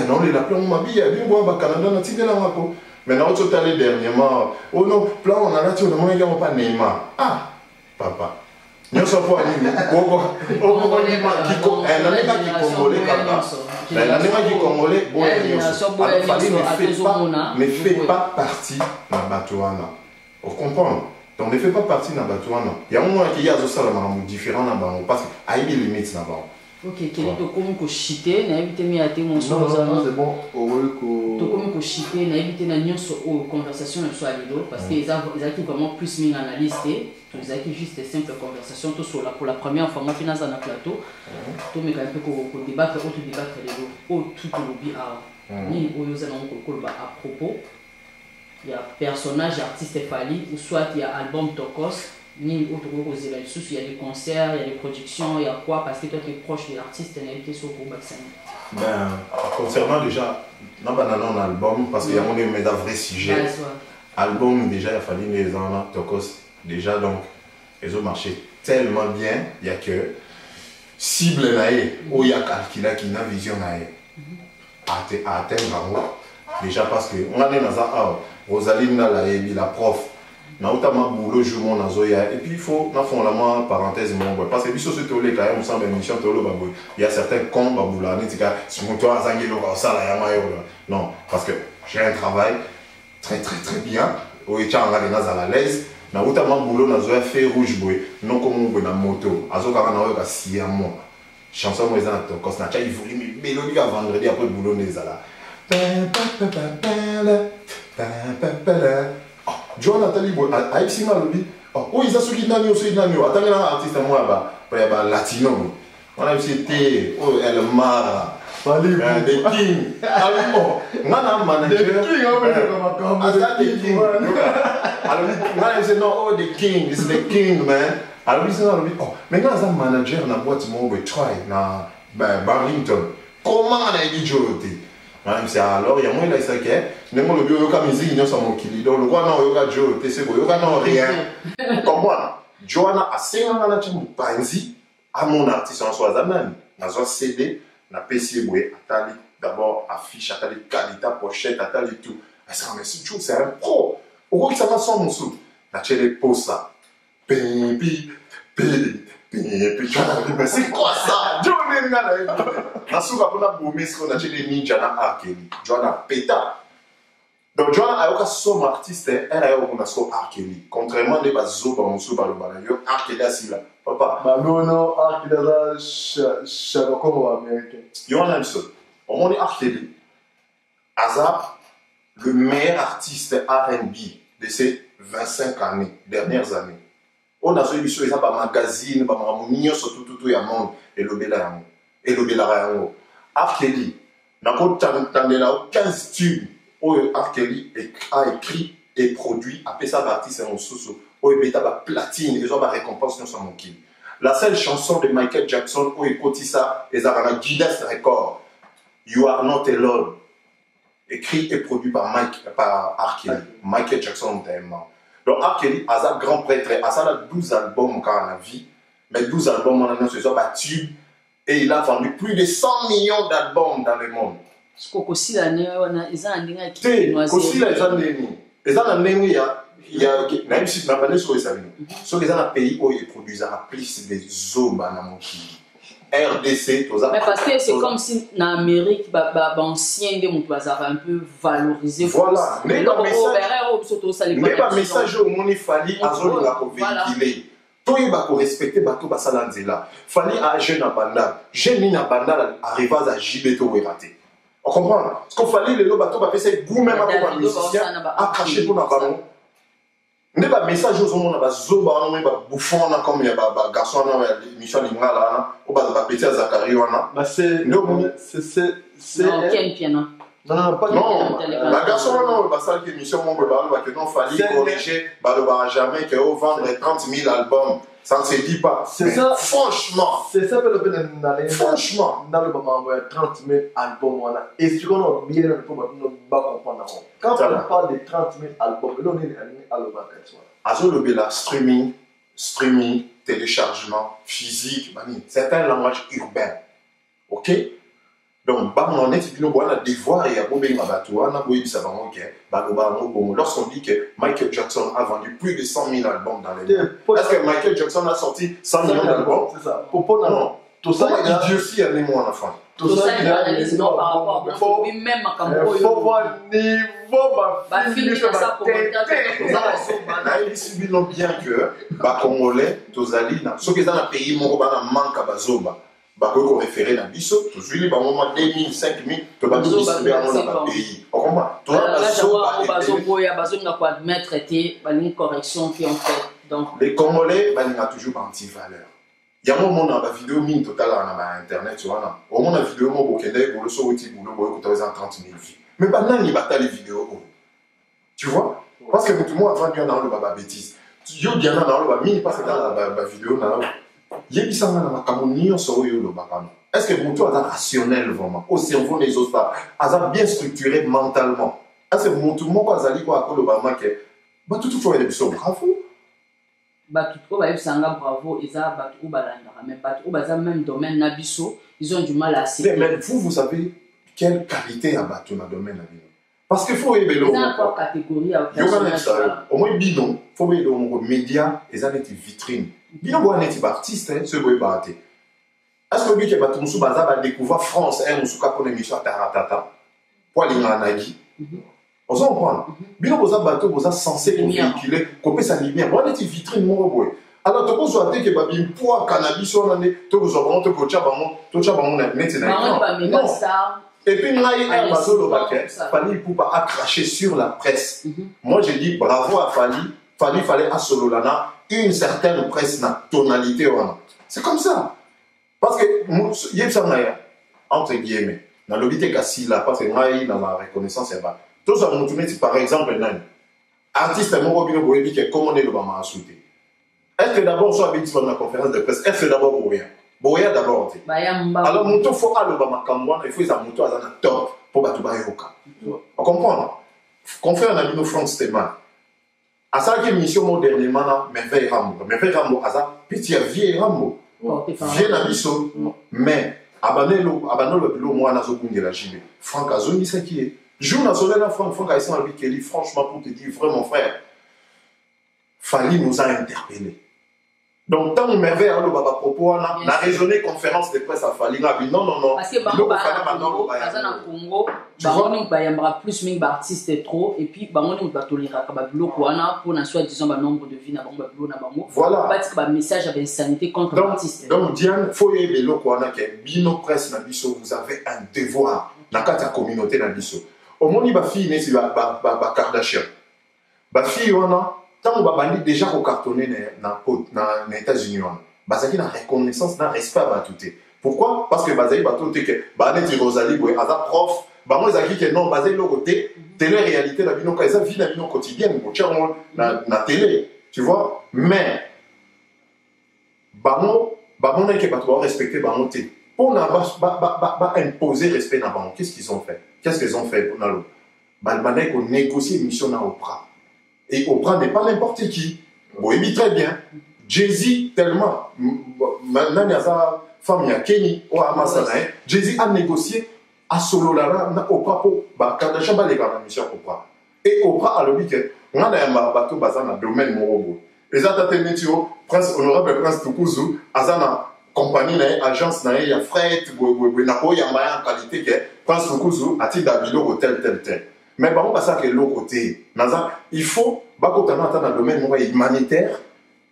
non, les lapins, on m'a dit, bien, moi, Canada, on a tiré la Vapo. Maintenant, on est allé dernièrement. Oh non, plan, on a là, tu as pas Neymar. Ah, papa. Nous sommes pas animés. Ne fait pas partie de la Batouana. Vous comprenez? Donc ne fait pas partie de la Batouana. Il y a un moment qui y a des différents parce qu'il y a des limites là-bas. Ok, quel est ton commun pour chiter? N'a évité mis à tes mon son. Non, c'est bon. Ton commun pour chiter, n'a évité na nion sur conversation sur l'île parce que ils ont qui vraiment plus mis analyse. Ils ont juste des simples conversations tout sur la pour la première fois moi finance dans le plateau. Tout mais quand même qu'on débattre autre débattre les autres tout le lobby à ni aux allons à propos. Il y a personnage artiste Fali ou soit il y a album Tokos. Ni autre chose, il y a des concerts, il y a des productions, il y a quoi? Parce que toi tu es proche de l'artiste, tu as été sur le Baxan. Ben, concernant déjà, non, on a un album, parce qu'il y a un vrai sujet. Album, déjà, il a fallu les ans, Tokos, déjà, donc, ils ont marché tellement bien, il n'y a que cible, où il y a quelqu'un qui a une vision à atteindre. Déjà, parce que, on a dans ça, Rosaline, la prof. Notamment boulot jour mon azoya et puis il faut dans fond la parenthèse mon parce que biso ce tolé quand même semble émission tolo baboy il y a certains cons baboula ni tika si mon toi azangelo ça la yamayo non parce que j'ai un travail très bien au échanga les à l'aise na notamment boulot nazoya fait rouge boy non comme on na moto azoka na yo ka siamo chanson moi za to cause na cha il voulait me mélodie à vendredi après boulot nezala John Nathalie Boy, Aïpsi Malobi, oh, ils ont ceux qui n'ont pas attendez un artiste à moi, latino. On a cité, oh, El Mara, des Kings. Alors, on a un manager. Des Kings, on a des Kings. Alors, on a dit, non, oh, the King, it's the King, man. Alors, ils ont dit, oh, maintenant, on a un manager dans la boîte, on va try, dans Barrington. Comment on a dit, Joe? Alors, il y a moins de ça qui est. Mais moi, le bureau de la musique, il y a un kili. Donc, le roi, non, il y a Joe, tu sais, il y a rien. Comme moi, Joanna a 5 ans dans la chambre, à mon artiste en soi, dans un CD, dans PC, d'abord, affiche, qualité, pochette, tout. C'est un pro. Au gros, ça va sans mon sou. La télé pose ça. Et puis tu as dit, mais c'est quoi ça? John Lennon, Nasuka pour la boumée, ce qu'on a dit, les ninjas na Arkeli. John a péta. Donc John a eu son artiste, elle a eu son Arkeli. Contrairement à Zoba, on se bat le balayo, Arkeli a si là. Papa. Bah non, Arkeli a Shabako américain. Il y en a une seule. Au monde Arkeli, Azar, le meilleur artiste R&B de ces 25 années, dernières années. On a fait des magazine, des surtout tout le monde, et le Béla. Et le Béla. Arkeli, n'a pas 15 tubes où Arkeli a écrit et produit, après ça, l'artiste est en sous-sous, où il a platine, et il a récompense sur mon kill. La seule chanson de Michael Jackson où il écoute ça, et ça a un Guinness Record. You Are Not Alone. Écrit et produit par Arkeli. Michael Jackson, tellement. Donc, Arkeli, a un grand prêtre, a 12 albums quand on a vu, mais 12 albums, on a ce soit battu, et il a vendu plus de 100 millions d'albums dans le monde. Ce qu'on aussi l'année, ils ont un dîner qui est aussi les années. Les années, il y a même si tu n'as pas sur les amis. Sur les pays où ils produisent plus des zobas dans mon pays. RDC, tout ça. Mais parce que c'est comme si en Amérique, ancien des mots un peu valorisé. Voilà. Mais pas message au monde il fallait à zone la véhiculer. Tout il va respecter bateau basalanzela. Fallait à jeune à banda. Jeune à banda arrive à jibeto raté. On comprend? Parce qu'il fallait le bateau va faire goût même à musicien à cracher pour la ballon. Ne pas message aux hommes na zoba on même bouffon na comme ya garçon na l'émission lingala na o ba petit Zakari wana bah c'est non quel piano non pas non la garçon na ba ça que émission mon ba que non fallait corriger ba jamais que au vendre 30 000 albums ça ne se dit pas c'est ça franchement c'est ça le peine d'aller franchement dans le moment 30 000 albums wana et si on a bien pour pas comprendre quand on parle de 30 000 albums là on est à Azo le streaming, téléchargement, physique, c'est un langage urbain. Ok? Donc, on est des devoirs et à Bobé Mabatoua, lorsqu'on dit que Michael Jackson a vendu plus de 100 000 albums dans les mots. Est-ce que Michael Jackson a sorti 100 millions d'albums? C'est ça. Non. Tout ça, il dit aussi à l'émotion en enfant. Tout ça, il a analysé par rapport à moi. Même à Cambo. Il faut voir le niveau, finir ça pour il subit bien que les Congolais, ceux qui sont dans le pays, ils manquent à Bazoba. Ils référé dans Bisso, toujours les moments 2 000, 5 000, tu vas tout distribuer dans le pays. On comprend? Admettre une correction qui ont fait. Les Congolais, ils ont toujours anti-valeur. Il y a un moment dans la vidéo mine totale sur internet, tu vois. Au moment de la vidéo, moi, je vais vous sortir, vous avez 30 000 vues. Mais maintenant, il y a les vidéos. Tu vois? Parce que tout le monde a bien dans le baba bêtise. Tu dis bien dans le baba mine, parce que dans la vidéo, il y a des gens qui sont est-ce que vous êtes rationnel vraiment? Au cerveau des autres, ils bien structuré mentalement. Est-ce que tout le monde a dit quoi à le baba que tout le monde est bravo? Bravo, mais même domaine Nabiso, ils ont du mal à accepter. Mais vous savez quelle qualité a battu dans le domaine parce qu'il faut aimer l'eau. Il y a encore catégorie à au moins, bidon, il faut aimer les médias, ils ont des vitrines. Bidon, vous êtes artiste, ce que vous êtes. Est-ce que vous avez découvert France, vous avez émission à Taratata, pour aller en Nagui? On s'en prend. Bien que vous avez censé véhiculer, couper sa lumière. Vous avez des vitrines, mon alors, tu peux souhaiter que vous avez un poids cannabis sur l'année, tu peux avoir un peu de non. Et puis, il fallait pas cracher sur la presse. Moi, j'ai dit bravo à Fali. Fali fallait à Sololana une certaine presse, na tonalité. C'est comme ça. Parce que, il y a entre guillemets, dans l'obité Kassila, parce que dans la reconnaissance, tout ça, par exemple, un artiste, comment on est le Bama à souhaiter. Est-ce que d'abord, on soit habitué dans la conférence de presse? Est-ce que d'abord, Boria? Boria d'abord. Alors, il faut aller au Bama Kamouana, il faut que Moutou à un top pour battre Bayoka. On comprend? Confrère, on a dit nos Franck Stéman. À ça, il y a une mission modernement, mais veille Rambo. Mais veille Rambo, à ça, petit vieille Rambo. Viens à Bisso, mais abanelo moi, on a de la JB. Franck Azoni, c'est qui est. Jour national, Franck a essayé franchement, pour te dire vraiment, frère, Fali nous a interpellés. Donc, tant que merveille à l'eau, propos, on a raisonné conférence de presse à Fali. Non, non, non. Parce que Congo, il y aura plus d'artistes trop, et puis on va tolérer pour la soi-disant nombre de vies. Voilà. Un message avec sanité contre l'artiste. Donc, Diane, il faut y aller que Bino Presse, vous avez un devoir dans la communauté. Au moins, il y a des filles qui sont Kardashian. Les filles, tant qu'on va déjà cartonner dans les États-Unis, il y a une reconnaissance, un respect à tout. Pourquoi? Parce que Bazaï Bato, que Rosalie, prof, moi, je dis que non, Bazaï, le côté, télé-réalité, la vie quotidienne, la télé, tu vois. Mais, on a respecté Bamoté. Pour imposer respect dans Bamon, qu'est-ce qu'ils ont fait? Qu'est-ce qu'ils ont fait pour nous? Ils ont négocié une mission à Oprah. Et Oprah n'est pas n'importe qui. Bon, il dit très bien. Jay-Z, tellement. Maintenant, il y a sa femme, il y a Kenny, Jay-Z a négocié à solo là, Oprah pour Kardashian, les gars, la mission Oprah. Et Oprah a le dit que, on a un bateau basé dans le domaine Morobo. Et ça, tu as Prince Honorable Prince Tukuzu, Azana. Compagnie, agence, il y a fret, il y a qualité que Prince Tukuzu a dit d'habilo tel. Mais bon, ça que l'autre côté, il faut, dans le domaine humanitaire,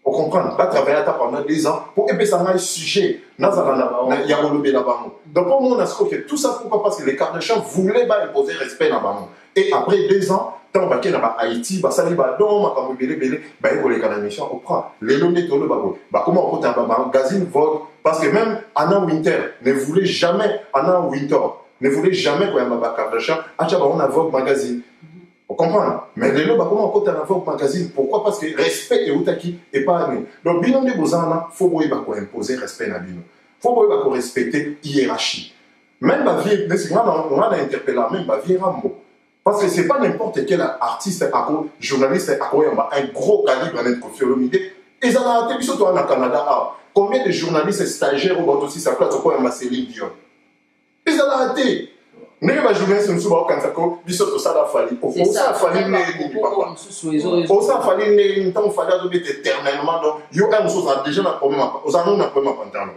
on comprend, pas travailler pendant 10 ans pour aider ça un sujet. Il y a relobé là-bas. Donc, pour moi, on a ce que tout ça, pourquoi? Parce que les Kardashians voulaient imposer respect là-bas. Et après 2 ans, tant que dans Haïti, ça y va donc, les mission Oprah. Les lois comment on peut un magazine Vogue? Parce que même Anna Winter ne voulait jamais, Anna Winter ne voulait jamais qu'on ait un Kardashian, on a Vogue magazine. Vous comprenez? Mais les lois, comment on peut un Vogue magazine? Pourquoi? Parce que respect est outaki et pas à nous. Donc, bilan de Bozana, il faut imposer respect à Bino. Il faut respecter hiérarchie. Même la vie, on a interpellé même la vie Rambo. Parce que ce n'est pas n'importe quel artiste, journaliste, un gros calibre à Kofi Olomide. Et ça a été surtout au Canada. Combien de journalistes stagiaires ont aussi sa place au Céline Dion? Et ça a été. Nous, les journalistes, nous sommes quand ils sont ça, fallu. Au ça, fallu au ça, fallu éternellement. Il y a un chose déjà un problème. Aux années, on a un problème à pantalon.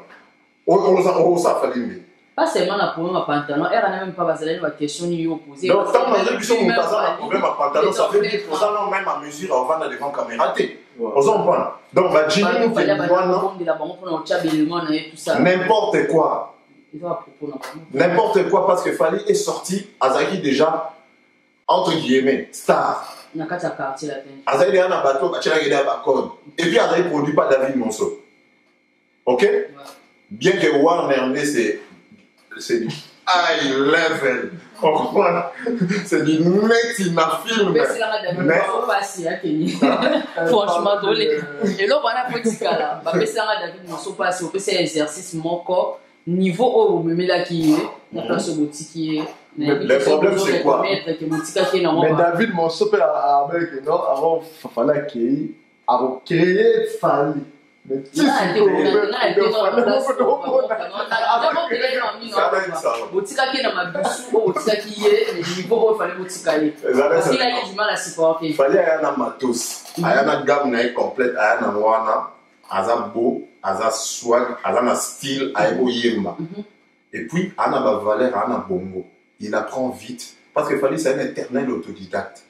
Au ça, fallu. Pas seulement un problème à pantalon, elle n'a même pas basé la question ni opposée. Donc, tant que nous sommes un problème à pantalon, ça veut dire qu'on a même à mesure à vendre devant caméra. Aux enfants. Donc, n'importe quoi. N'importe quoi, parce que Fali est sorti, Azaki déjà, entre guillemets, star. Azaki est un bateau, et puis Azaki ne produit pas David Monceau. Ok? Bien que Warner, c'est du high level. On comprend? C'est du mec qui m'a filmé. Mais franchement, et là, on a fait ce cas-là. David Monceau passe au PC exercice mon corps. Niveau où on me met là qui est, la place au boutique. Le problème, c'est quoi? Mais David Monceau a Amérique, non? Avant, il fallait créer Fali. Mais tu sais, il fallait un matos, une gamme complète, un wana, un beau, un swag, un style, un beau yemba. Et puis, un a valeur, un bongo. Il apprend vite. Parce qu'il fallait c'est un éternel autodidacte.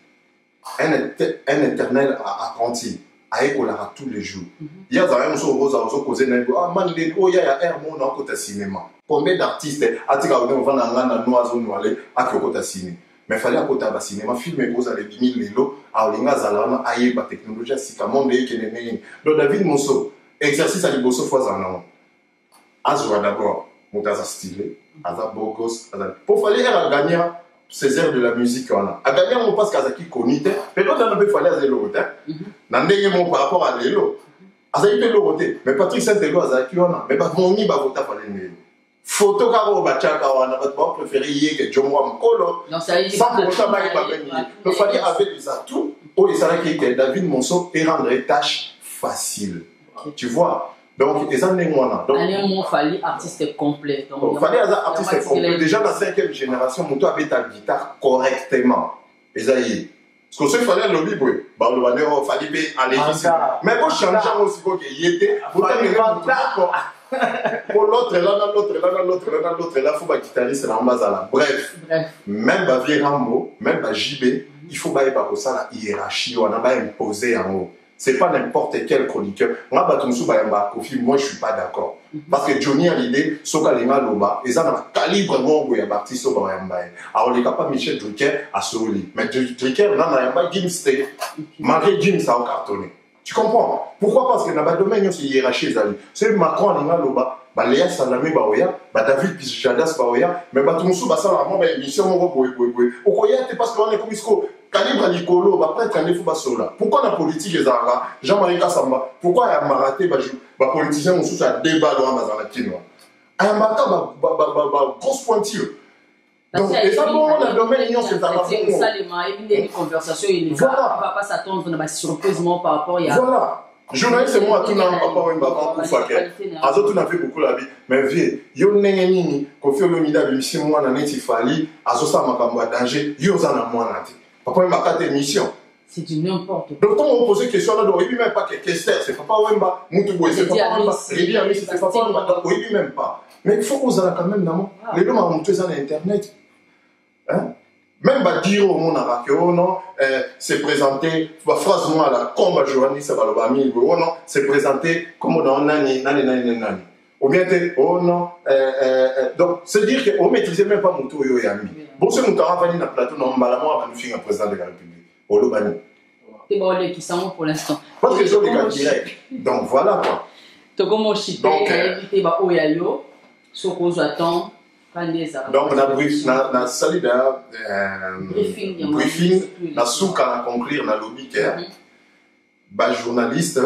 Un éternel apprenti. Aïkolara tous les jours. Il y a des gens qui ont causé ah man il y a un monde en côté cinéma. Combien d'artistes atika on va dans noison noalé à côté cinéma. Mais fallait à côté ba cinéma filmer cause les 10 000 lelo à linga zalana aïe ba technologie sika monde qui n'est. Donc David Monceau exercice à liboso fois en azwa d'abord montaza stylé aza beau gosse pour fallait gagner ces airs de la musique on a. À gagner on passe Kazaki konite, mais l'autre on peut fallait à zéro hein. N'andé mon par rapport à l'élo. Azaki peut le voter, mais Patrick Saint-Élo Azaki on a. Mais pas mon ni ba voter fallait l'élo. Photo caro bachaka on a votre préféré hier que Jomo Mkolo. Sans pourtant pas venir. Donc fallait avec les atouts. Oh et ça là qui était David Monceau et rendre tâche facile. Tu vois. Donc, ils en ont moins. Donc, il fallait artiste complet. Donc, il fallait artiste complet. Déjà, dans la 5e génération, mon avait ta guitare correctement. Et ça y est. Parce que ce fallait lobby, bah le banner il fallait aller ici. Mais bon, changer aussi quoi qu'il y était. Pour l'autre là, l'autre là, faut pas quitter c'est la base là. Bref, même bah vieux Rambo, même bah JB, il faut pas pour ça la hiérarchie, on a pas imposé en haut. C'est pas n'importe quel chroniqueur. Moi, moi, je suis pas d'accord. Parce que Johnny a l'idée, Soka Lenga Loba, et ça, dans le calibre, où il y a parti sur Bayambaye. Alors, il n'y a pas Michel Drucker à Souli. Mais Drucker, là, il y a pas Jim Stay. Malgré Jim, ça a cartonné. Tu comprends? Pourquoi? Parce que dans le domaine, c'est hiérarchie. C'est Macron, Lenga Loba, Léa Salamé, David Pichadas, mais tout le monde, ça, la émission, au parce qu'on est comme Calibre Nicolo, après quand il faut passer là. Pourquoi la politique est là? Jean-Marie Kassamba, pourquoi il y a maraté, les politiciens ont sous un débat dans la Kino? Il y a une grosse pointure. Donc, et ça, bon, on a domaine, c'est ça, les conversations, il ne va pas s'attendre à surprisement par rapport à. Voilà. Journaliste, c'est moi, tout le monde, papa, oui, papa, pour faire. Azo, tout n'a fait beaucoup la vie. Mais vieux, yo n'engeni, qu'on fait le mida, mais si moi, n'a n'était fallu, Azo, ça m'a pas danger, yo, ça n'a moins n'était. Papa, il m'a pas d'émission. C'est du n'importe quoi. Donc, quand on pose des questions là, il même pas que Kester, c'est papa Wemba, Moutouboy, c'est papa Wemba, Rédi Ami, c'est papa Wemba, donc il même pas. Mais il faut qu'on s'en quand même dans les gens ont monté ça sur Internet. Hein? Même dire au monde à non, c'est présenté, phrase moi là, comme journaliste, ça va le bami, oh non, c'est présenté comme dans nani. Ou bien, oh non, donc, c'est dire qu'on ne maîtrisait même pas Moutou et Yami. Bon, c'est Moutou a venu dans le plateau, normalement, on va nous faire un président de la République. Au Lobani. C'est bon, les qui sont pour l'instant. Parce que c'est des cas directs. Donc, voilà quoi. Togomo Chipé, invité Oyayo, Sokozo attend. Donc, on a sali briefing, na souka na conclure na lobby bah journaliste,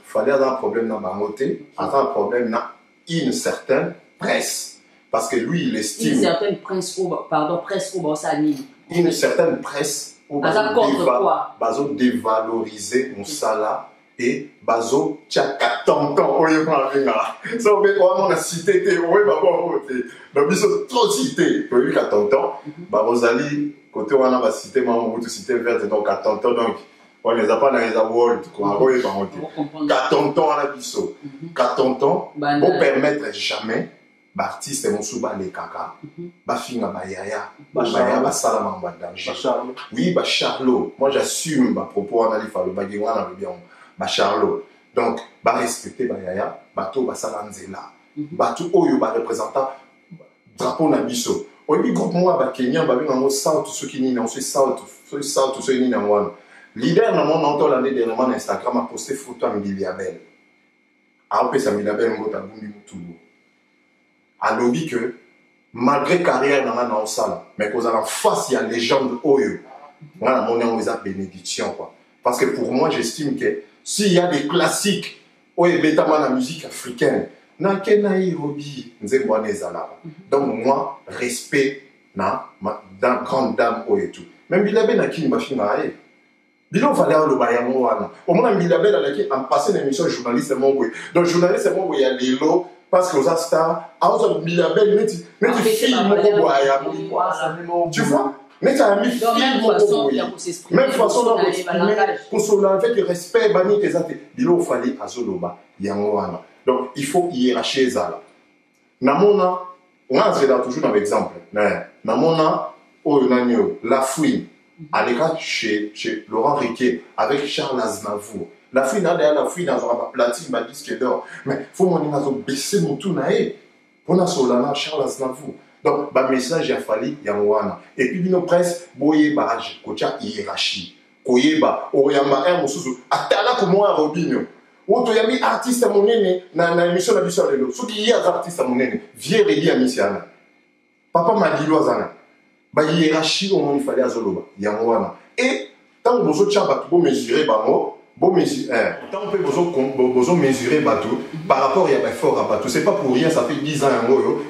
fallait avoir un problème dans ma moté, avoir un problème dans une certaine presse. Parce que lui, il estime. Une certaine presse, pardon, presse au Bassani. Une certaine presse où bazo dévaloriser mon salaire et bazo tchaka tonton oye ma vinga. Ça on a cité te oye babo te. Donc ils sont trop cités. Pour lui qu'à tonton, bah Rosalie côté on a cité maman vous cité verte donc à tonton donc on les a pas dans les awards quoi oye pas monter. Qu'à tonton à la biso. Qu'à tonton pour permettre jamais l'artiste mon souba les kaka. Ba finga ba yaya. Ba yaya ba salama ba danger. Oui ba Charlot. Moi j'assume ba propos on a dit fallu ba gwa na bien. Ba Charlot. Donc, ba respecter ba yaya, ba to ba salanzela. Ba tout oyo ba représentant drapeau na biso. Oyi groupe moi ba Kenya ba bien en South ceux qui ni na South ceux qui ni na one. Leader na mon auto l'année dernièrement Instagram a posté photo à Miliabel. A opé sa Miliabel ngota bumbi mutubu. A lobby que malgré carrière dans la salle, mais qu'on a en face il y a légende oyo. On a mon nom a bénédiction quoi. Parce que pour moi j'estime que s'il y a des classiques, la musique africaine, donc moi, respect na grande dame et tout. Même Bilabé n'a qui m'a fait marrer. Bilo fallait le bayango wana. Au moins Bilabé a passé l'émission journaliste et mon goût. Donc journaliste et mon goût il y a les lots parce que aux stars, à autre Bilabé met film mon tu vois? Mais tu as mis même façon dont pour cela avec le respect bani tes athées il fallait à Zoloba yangoana donc il faut hiérarchiser ça namona on a toujours dans l'exemple namona oyonanyo la fouine à l'écart chez Laurent Riquet avec Charles Aznavour la fouine derrière la fouine dans la platine ma disque d'or mais faut mon baisser mon tout naé pour na solana Charles Aznavour. Donc, le message a fallu yangoana. Et puis, nos presse, boye barrage, kocha hiérarchie. Koyeba, oyamba un mosusu. Atala comme un robinho. Ou tu as mis artiste à mon nene, na émission de la mission de l'eau. Ceux qui y a artiste à mon nene, viens rédi à Missiana. Papa m'a dit l'oisana. Ba hiérarchie, au moins, il fallait à Zoloba. Yangoana. Et, tant que vous avez mesuré, bango, bon mesurer, tant on peut besoin mesurer bateau par rapport à fort à bateau. C'est pas pour rien, ça fait 10 ans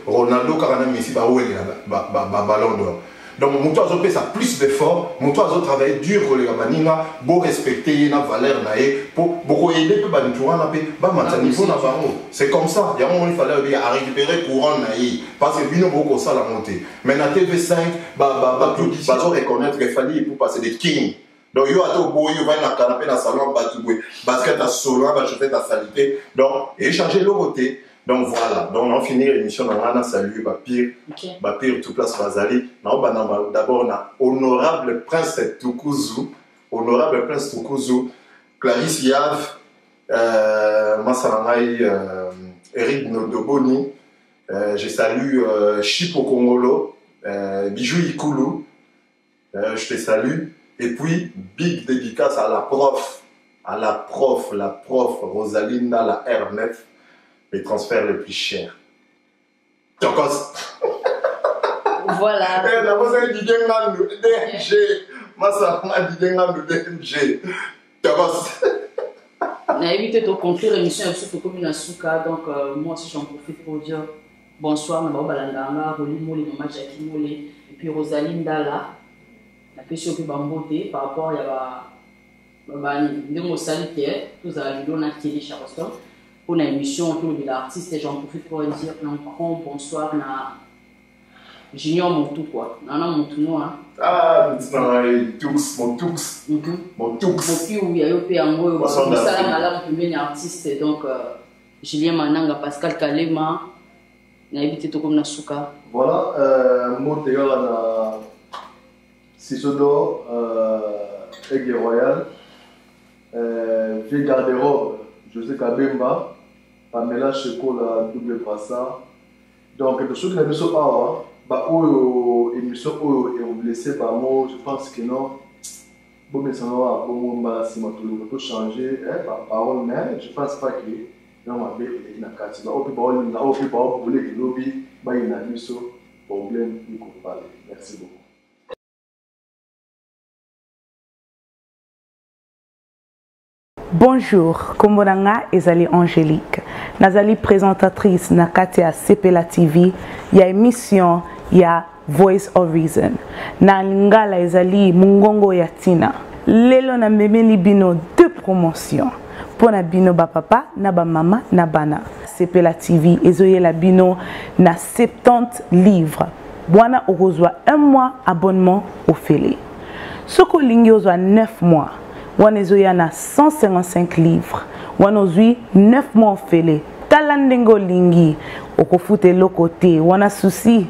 Ronaldo Carana Messi ballon d'or. Donc mon toit ça plus d'efforts, mon toit travailler dur pour les gabanina, beau respecter la valeur naé pour aider peu bantoura na pe ba matza niveau na bango. C'est comme ça, il y a un moment il fallait à récupérer courant naé parce que bino beaucoup ça la montée. Mais na TV5 ba reconnaître qu'il fallait pour passer des kings. Donc, il y a un beau, il y a un canapé dans le salon, basket à solo, va chauffer ta salité. Donc, échanger le côté. Donc, voilà. Donc, on a fini l'émission. On a salué Bapir, tout place Bazali. D'abord, on a Honorable Prince Tukuzu. Honorable Prince Tukuzu. Clarisse Yav. Massarangaï. Eric Nodoboni. Je salue Chipo Kongolo. Bijou Ikulu. Je te salue. Et puis, big dédicace à la prof, la prof Rosalinda, la R9, les transferts les plus chers. Voilà. D'abord, c'est DMG. Massa, DMG. On a évité de conclure l'émission sur le commune Asuka. Donc, moi aussi, j'en profite pour dire bonsoir, Mama Balandanga, Roli Moli, Mama Jackie Moli, et puis Rosalinda là. La question que Bambote par rapport à la sanitaire, tous à l'Union Kelly Charleston, pour une émission autour de l'artiste, et j'en profite pour dire un grand bonsoir à Junior Montou quoi. Nana Montou noir. Ah, tous, mon tous. Mon tous. Depuis où il y a eu PMO, ça là, là, on peut artiste, donc Julien Mananga, Pascal Kalema, on a évité tout comme Nasuka. Voilà, mon théâtre Sisodo, Aigle Royal, Vieux Garde-robe, José Kabemba, Pamela Cheko, la double brassard. Donc, de ceux qui n'avaient pas émission et blessé, je pense que non. Bon, mais ça va, si on peut changer par parole, mais je ne pense pas que non, avec les Nakati, on peut pas voler que lobby, il y a un problème, il faut parler. Merci beaucoup. Bonjour, Kombonanga ezali Angélique. Nazali présentatrice na Katia Sepela TV. Ya émission ya Voice of Reason. Na lingala ezali Mungongo ya Tina. Lelo na memeli bino deux promotions. Pona bino ba papa na ba mama na bana. Sepela TV ezoye la bino na 70 livres. Bwana orozwa 1 mois abonnement au Félé. Soko lingi ozwa 9 mois. Wanezoya na 155 livres. Wanozui 9 mois au Félé. Talandengo lingi. Okofute lokote. Wana souci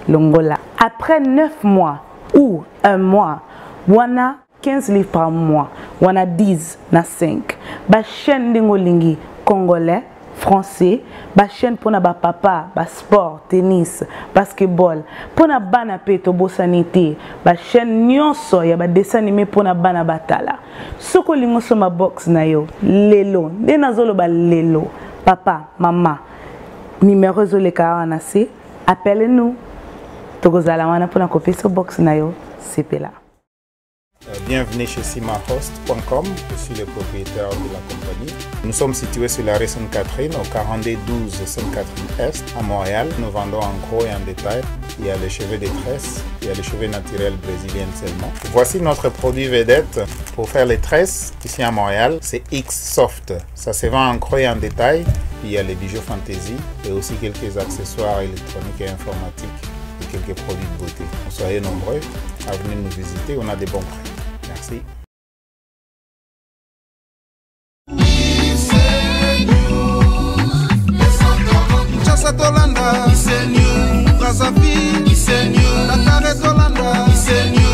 longola. Après 9 mois ou 1 mois, wana 15 livres par mois. Wana 10 na 5. Ba chaîne dengo lingi congolais, français, ba chaîne pona ba papa, ba sport, tennis, basketball, pona bana peto bosanité, ba chaîne nyonso ya ba dessin animé pona bana batala. Soko lingo soma box na yo, lelo, denazolo ba lelo, papa, maman, numéro zole kawanase, appelez-nous. Togozala wana pona kope so box na yo, sepela. Bienvenue chez simahost.com, je suis le propriétaire de la compagnie. Nous sommes situés sur la rue Sainte-Catherine, au 4212 Sainte-Catherine Est, à Montréal. Nous vendons en gros et en détail. Il y a les cheveux de tresses, il y a les cheveux naturels brésiliens seulement. Voici notre produit vedette pour faire les tresses ici à Montréal. C'est X-Soft. Ça se vend en gros et en détail. Puis il y a les bijoux fantasy et aussi quelques accessoires électroniques et informatiques et quelques produits de beauté. Soyez nombreux à venir nous visiter, on a des bons prix. Merci. Tolanda, Isenyu, Brazzaville, Isenyu, Dakar et Tolanda, Isenyu.